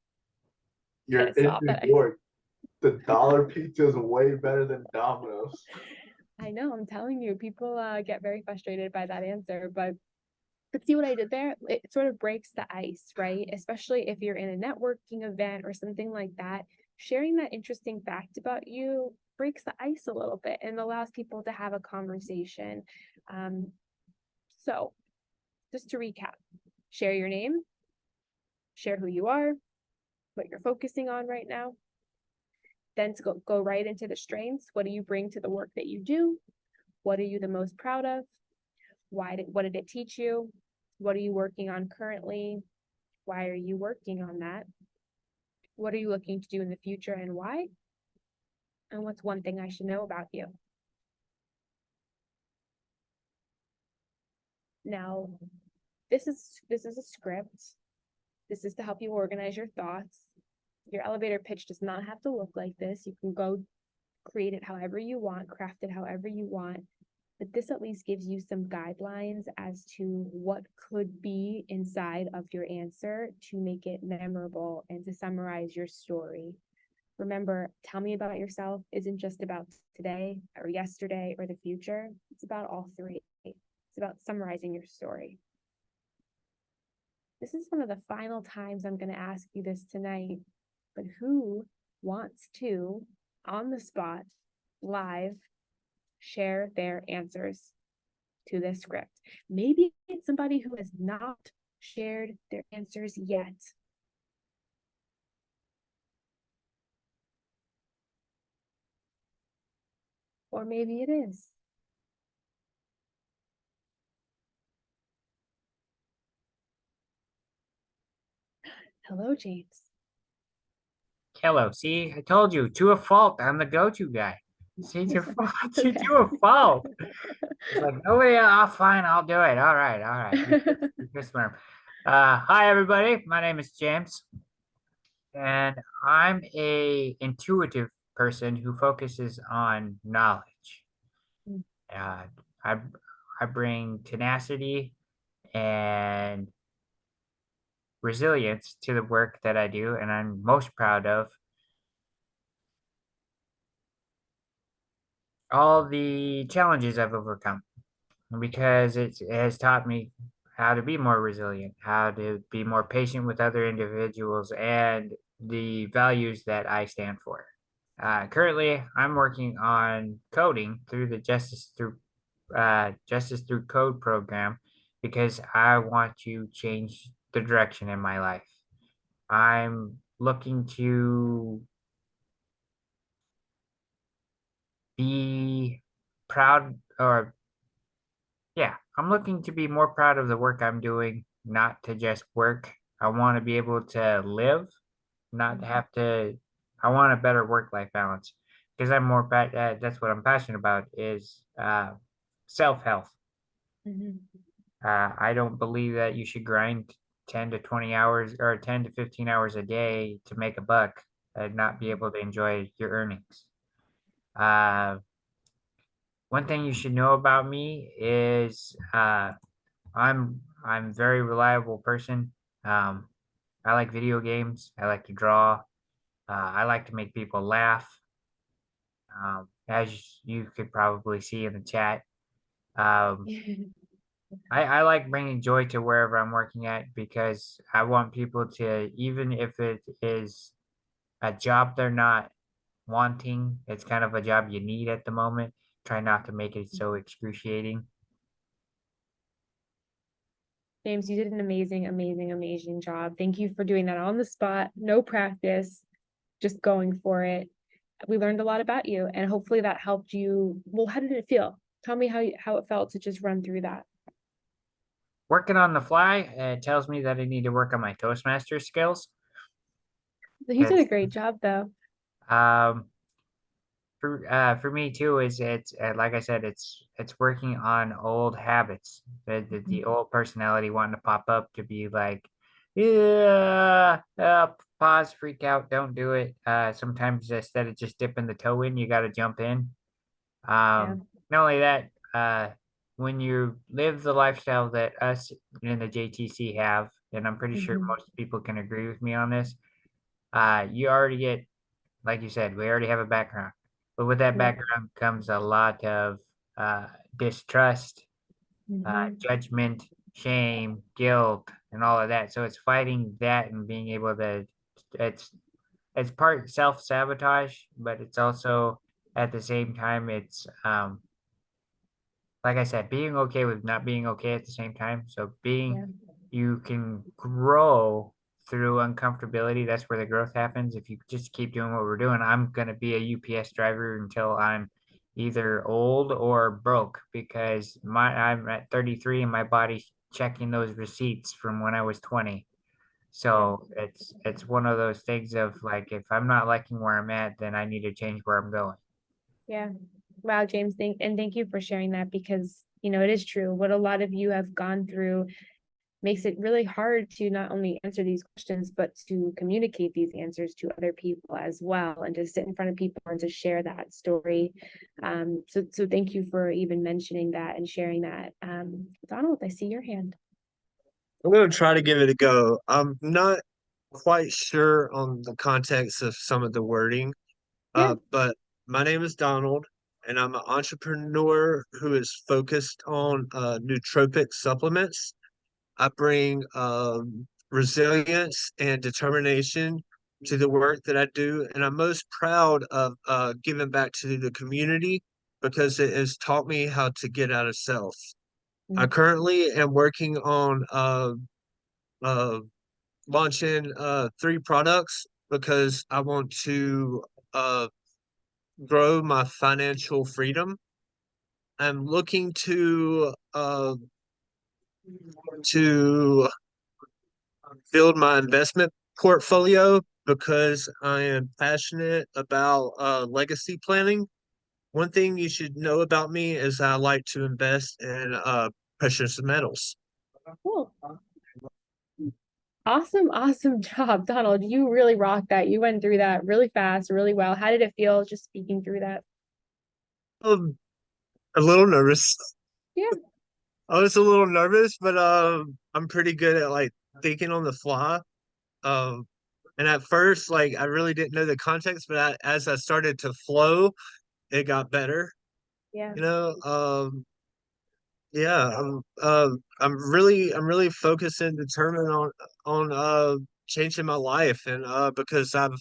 H: You're in New York. The dollar pizza is way better than Domino's.
B: I know, I'm telling you, people get very frustrated by that answer, but see what I did there? It sort of breaks the ice, right? Especially if you're in a networking event or something like that. Sharing that interesting fact about you breaks the ice a little bit and allows people to have a conversation. So just to recap, share your name, share who you are, what you're focusing on right now. Then to go right into the strengths. What do you bring to the work that you do? What are you the most proud of? What did it teach you? What are you working on currently? Why are you working on that? What are you looking to do in the future and why? And what's one thing I should know about you? Now, this is a script. This is to help you organize your thoughts. Your elevator pitch does not have to look like this. You can go create it however you want, craft it however you want. But this at least gives you some guidelines as to what could be inside of your answer to make it memorable and to summarize your story. Remember, tell me about yourself isn't just about today or yesterday or the future. It's about all three. It's about summarizing your story. This is one of the final times I'm going to ask you this tonight, but who wants to, on the spot, live, share their answers to this script? Maybe it's somebody who has not shared their answers yet. Or maybe it is. Hello, James.
J: Hello. See, I told you, to a fault, I'm the go-to guy. See, to fault,
B: Okay.
J: to a fault. It's like nobody. Fine, I'll do it. All right, all right. You just learn. Hi everybody. My name is James, and I'm a intuitive person who focuses on knowledge.
B: Mm.
J: I I bring tenacity and resilience to the work that I do, and I'm most proud of all the challenges I've overcome because it has taught me how to be more resilient, how to be more patient with other individuals, and the values that I stand for. Currently, I'm working on coding through the Justice Through Code program because I want to change the direction in my life. I'm looking to be proud, or yeah, I'm looking to be more proud of the work I'm doing, not to just work. I want to be able to live, not to have to. I want a better work-life balance because that's what I'm passionate about is self-health.
B: Mhm.
J: I don't believe that you should grind 10 to 20 hours or 10 to 15 hours a day to make a buck and not be able to enjoy your earnings. One thing you should know about me is I'm very reliable person. I like video games. I like to draw. I like to make people laugh. As you could probably see in the chat, um, I like bringing joy to wherever I'm working at because I want people to, even if it is a job they're not wanting, it's kind of a job you need at the moment. Try not to make it so excruciating.
B: James, you did an amazing, amazing, amazing job. Thank you for doing that on the spot, no practice, just going for it. We learned a lot about you, and hopefully that helped you. Well, how did it feel? Tell me how it felt to just run through that.
J: Working on the fly, it tells me that I need to work on my Toastmaster skills.
B: You did a
J: Yes.
B: great job, though.
J: Um, for me too is it's like I said, it's working on old habits, the old personality wanting to pop up to be like, yeah, pause, freak out, don't do it. Sometimes instead of just dipping the toe in, you got to jump in. Not only that, when you live the lifestyle that us in the JTC have, and I'm pretty sure most people can agree with me on this, you already get, like you said, we already have a background. But with that
B: Yeah.
J: background comes a lot of distrust,
B: Mhm.
J: judgment, shame, guilt, and all of that. So it's fighting that and being able to, it's it's part self-sabotage, but it's also at the same time it's like I said, being okay with not being okay at the same time. So you can grow through uncomfortability. That's where the growth happens. If you just keep doing what we're doing, I'm gonna be a UPS driver until I'm either old or broke because I'm at 33 and my body's checking those receipts from when I was 20. So it's one of those things of like if I'm not liking where I'm at, then I need to change where I'm going.
B: Yeah. Wow, James, thank you for sharing that because it is true. What a lot of you have gone through makes it really hard to not only answer these questions, but to communicate these answers to other people as well, and to sit in front of people and to share that story. So thank you for even mentioning that and sharing that. Donald, I see your hand.
I: I'm going to try to give it a go. I'm not quite sure on the context of some of the wording, but my name is Donald, and I'm an entrepreneur who is focused on nootropic supplements. I bring resilience and determination to the work that I do, and I'm most proud of giving back to the community because it has taught me how to get out of self. I currently am working on uh, launching 3 products because I want to grow my financial freedom. I'm looking to build my investment portfolio because I am passionate about legacy planning. One thing you should know about me is I like to invest in precious metals.
B: Cool. Awesome job, Donald. You really rocked that. You went through that really fast, really well. How did it feel just speaking through that?
I: A little nervous.
B: Yeah.
I: I was a little nervous, but I'm pretty good at like thinking on the fly. And at first, like I really didn't know the context, but as I started to flow, it got better.
B: Yeah.
I: You know, yeah, I'm really focused and determined on changing my life, and because I've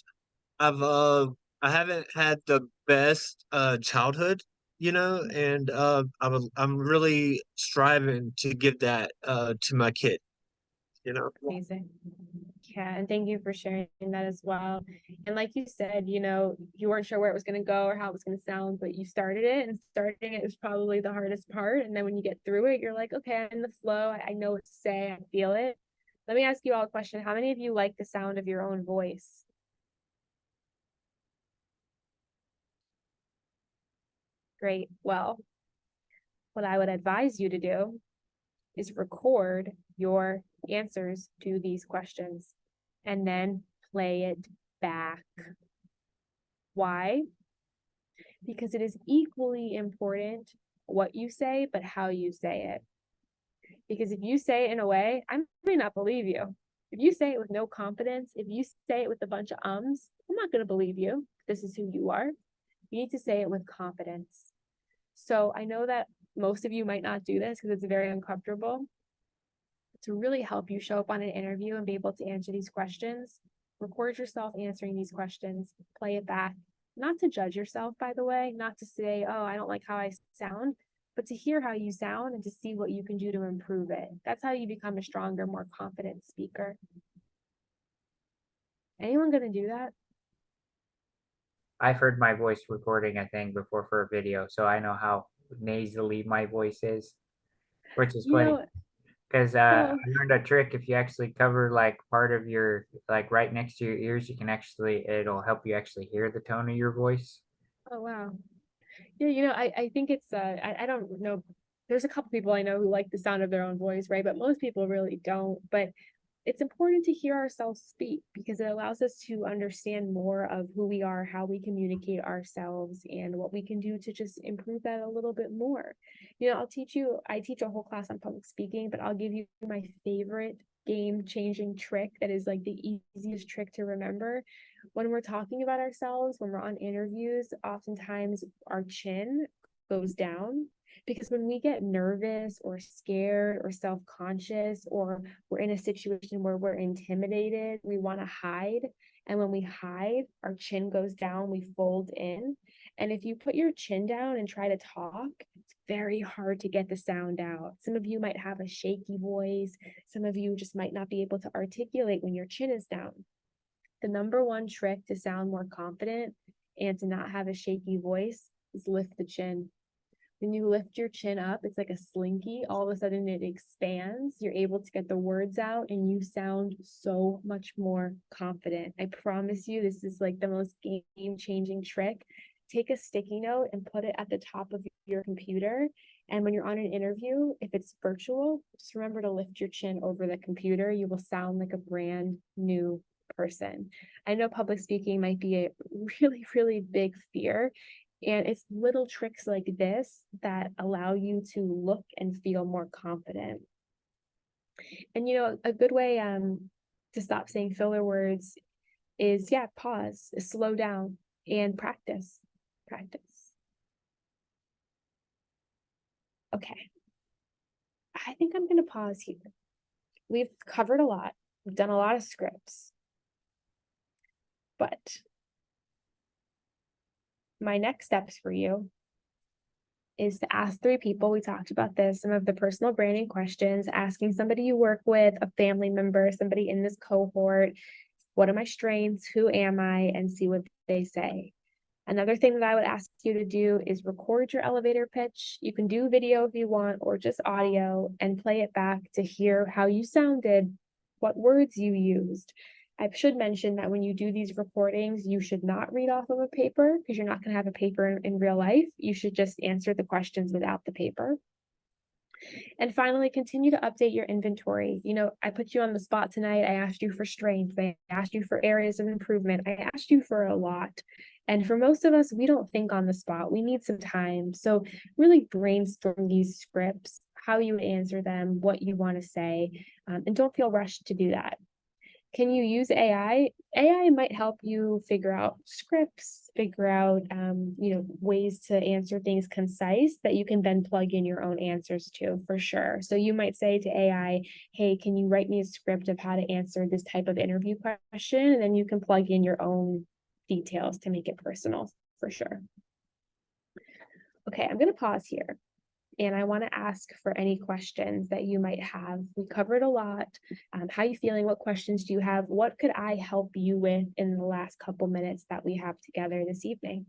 I: I haven't had the best childhood, you know, and I'm really striving to give that to my kid, you know.
B: Amazing. Yeah, and thank you for sharing that as well. And like you said, you know, you weren't sure where it was going to go or how it was going to sound, but you started it, and starting it was probably the hardest part. And then when you get through it, you're like, okay, I'm in the flow. I know what to say. I feel it. Let me ask you all a question. How many of you like the sound of your own voice? Great. Well, what I would advise you to do is record your answers to these questions and then play it back. Why? Because it is equally important what you say, but how you say it. Because if you say it in a way, I may not believe you. If you say it with no confidence, if you say it with a bunch of ums, I'm not going to believe you. This is who you are. You need to say it with confidence. So I know that most of you might not do this because it's very uncomfortable. To really help you show up on an interview and be able to answer these questions, record yourself answering these questions, play it back, not to judge yourself, by the way, not to say, oh, I don't like how I sound, but to hear how you sound and to see what you can do to improve it. That's how you become a stronger, more confident speaker. Anyone going to do that?
J: I've heard my voice recording, I think, before for a video, so I know how nasally my voice is, which is funny. Because I learned a trick. If you actually cover like part of your, like right next to your ears, you can actually, it'll help you actually hear the tone of your voice.
B: Oh, wow. Yeah, you know, I think it's, I don't know. There's a couple people I know who like the sound of their own voice, right? But most people really don't. But it's important to hear ourselves speak because it allows us to understand more of who we are, how we communicate ourselves, and what we can do to just improve that a little bit more. You know, I teach a whole class on public speaking, but I'll give you my favorite game-changing trick that is like the easiest trick to remember. When we're talking about ourselves, when we're on interviews, oftentimes our chin goes down. Because when we get nervous or scared or self-conscious, or we're in a situation where we're intimidated, we want to hide. And when we hide, our chin goes down, we fold in. And if you put your chin down and try to talk, it's very hard to get the sound out. Some of you might have a shaky voice. Some of you just might not be able to articulate when your chin is down. The number one trick to sound more confident and to not have a shaky voice is lift the chin. When you lift your chin up, it's like a slinky. All of a sudden it expands. You're able to get the words out and you sound so much more confident. I promise you, this is like the most game-changing trick. Take a sticky note and put it at the top of your computer. And when you're on an interview, if it's virtual, just remember to lift your chin over the computer. You will sound like a brand new person. I know public speaking might be a really, really big fear. And it's little tricks like this that allow you to look and feel more confident. And, you know, a good way to stop saying filler words is, pause, slow down, and practice. Okay. I think I'm going to pause here. We've covered a lot. We've done a lot of scripts. But my next steps for you is to ask 3 people. We talked about this, some of the personal branding questions, asking somebody you work with, a family member, somebody in this cohort, what are my strengths, who am I, and see what they say. Another thing that I would ask you to do is record your elevator pitch. You can do video if you want, or just audio, and play it back to hear how you sounded, what words you used. I should mention that when you do these recordings, you should not read off of a paper, because you're not going to have a paper in real life. You should just answer the questions without the paper. And finally, continue to update your inventory. You know, I put you on the spot tonight. I asked you for strengths. I asked you for areas of improvement. I asked you for a lot. And for most of us, we don't think on the spot. We need some time. So really brainstorm these scripts, how you would answer them, what you want to say, and don't feel rushed to do that. Can you use AI? AI might help you figure out scripts, figure out ways to answer things concise that you can then plug in your own answers to, for sure. So you might say to AI, hey, can you write me a script of how to answer this type of interview question? And then you can plug in your own details to make it personal, for sure. Okay, I'm going to pause here. And I want to ask for any questions that you might have. We covered a lot. How are you feeling? What questions do you have? What could I help you with in the last couple minutes that we have together this evening?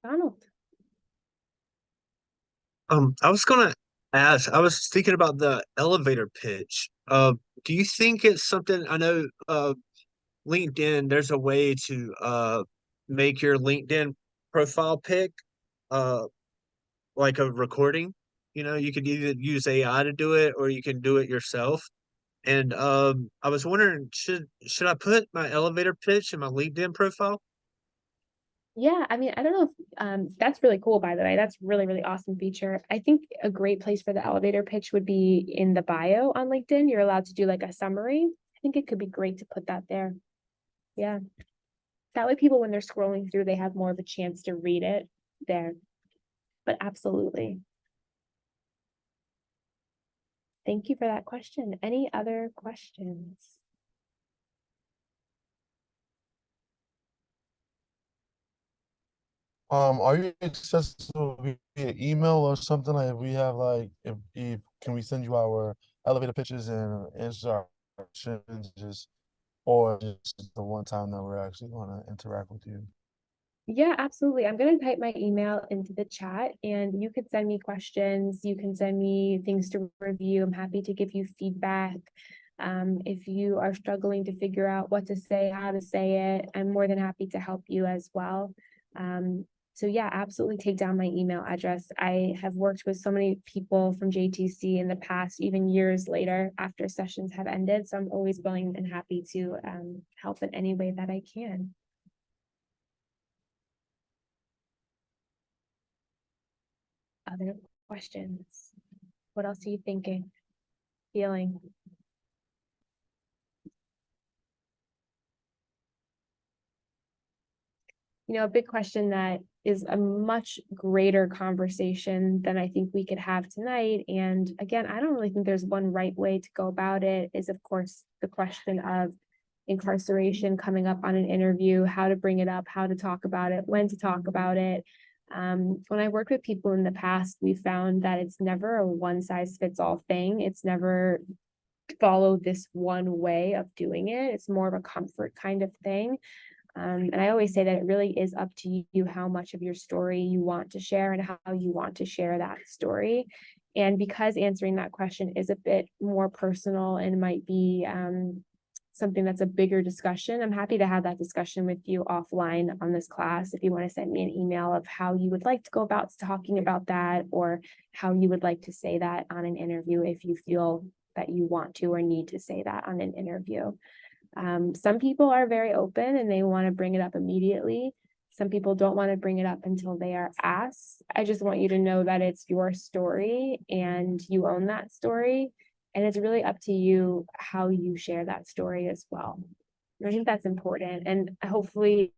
B: Donald.
I: I was gonna ask, I was thinking about the elevator pitch. Do you think it's something, I know LinkedIn, there's a way to make your LinkedIn profile pic like a recording. You know, you could either use AI to do it or you can do it yourself. And I was wondering, should I put my elevator pitch in my LinkedIn profile?
B: Yeah, I mean, I don't know if that's really cool, by the way. That's really, really awesome feature. I think a great place for the elevator pitch would be in the bio on LinkedIn. You're allowed to do like a summary. I think it could be great to put that there. Yeah. That way people, when they're scrolling through, they have more of a chance to read it there. But absolutely. Thank you for that question. Any other questions?
H: Are you accessible via email or something? Like if we have like if can we send you our elevator pitches and answer our questions just or just the one time that we're actually gonna interact with you?
B: Yeah, absolutely. I'm going to type my email into the chat and you could send me questions. You can send me things to review. I'm happy to give you feedback. If you are struggling to figure out what to say, how to say it, I'm more than happy to help you as well. So yeah, absolutely take down my email address. I have worked with so many people from JTC in the past, even years later after sessions have ended. So I'm always willing and happy to help in any way that I can. Other questions? What else are you thinking, feeling? You know, a big question that is a much greater conversation than I think we could have tonight. And again, I don't really think there's one right way to go about it, is of course the question of incarceration coming up on an interview, how to bring it up, how to talk about it, when to talk about it. When I worked with people in the past, we found that it's never a one size fits all thing. It's never follow this one way of doing it. It's more of a comfort kind of thing. And I always say that it really is up to you how much of your story you want to share and how you want to share that story. And because answering that question is a bit more personal and might be something that's a bigger discussion, I'm happy to have that discussion with you offline on this class. If you want to send me an email of how you would like to go about talking about that, or how you would like to say that on an interview, if you feel that you want to or need to say that on an interview. Some people are very open and they want to bring it up immediately. Some people don't want to bring it up until they are asked. I just want you to know that it's your story and you own that story. And it's really up to you how you share that story as well. And I think that's important. And hopefully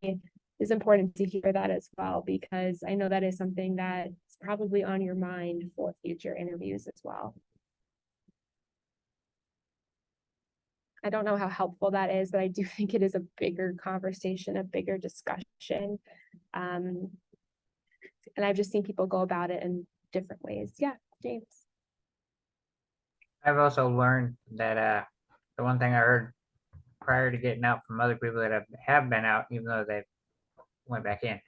B: it's important to hear that as well, because I know that is something that's probably on your mind for future interviews as well. I don't know how helpful that is, but I do think it is a bigger conversation, a bigger discussion. And I've just seen people go about it in different ways. Yeah, James.
J: I've also learned that the one thing I heard prior to getting out from other people that have been out, even though they went back in,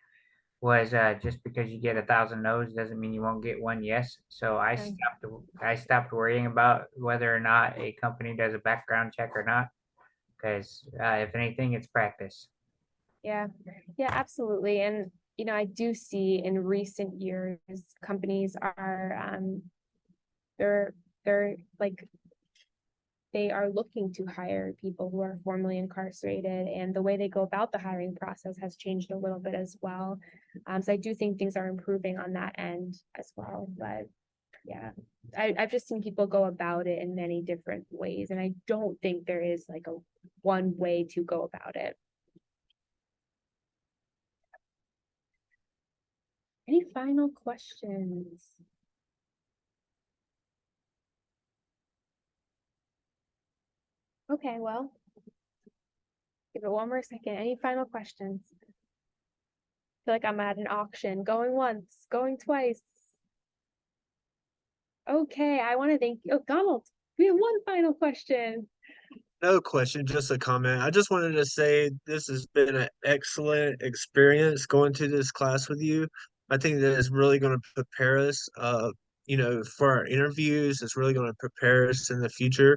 J: was just because you get 1,000 no's doesn't mean you won't get one yes. So I stopped worrying about whether or not a company does a background check or not, because if anything, it's practice.
B: Yeah, absolutely. And I do see in recent years companies are they're like they are looking to hire people who are formerly incarcerated, and the way they go about the hiring process has changed a little bit as well. So I do think things are improving on that end as well. But yeah, I've just seen people go about it in many different ways, and I don't think there is like a one way to go about it. Any final questions? Okay, well, give it one more second. Any final questions? I feel like I'm at an auction, going once, going twice. Okay, I want to thank you. Oh, Donald, we have one final question.
I: No question, just a comment. I just wanted to say this has been an excellent experience going to this class with you. I think that it's really going to prepare us, for our interviews. It's really going to prepare us in the future,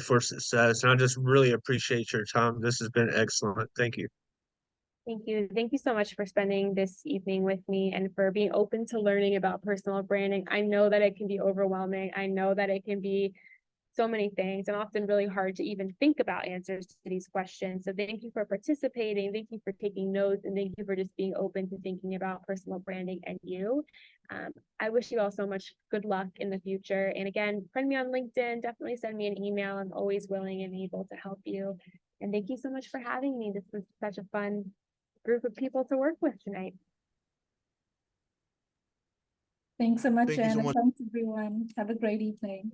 I: for success. And I just really appreciate your time. This has been excellent. Thank you.
B: Thank you. Thank you so much for spending this evening with me and for being open to learning about personal branding. I know that it can be overwhelming. I know that it can be so many things and often really hard to even think about answers to these questions. So thank you for participating. Thank you for taking notes, and thank you for just being open to thinking about personal branding and you. I wish you all so much good luck in the future. And again, friend me on LinkedIn, definitely send me an email. I'm always willing and able to help you. And thank you so much for having me. This was such a fun group of people to work with tonight.
A: Thanks so much,
H: Thank you so
A: Jen.
H: much.
A: Thanks, everyone. Have a great evening.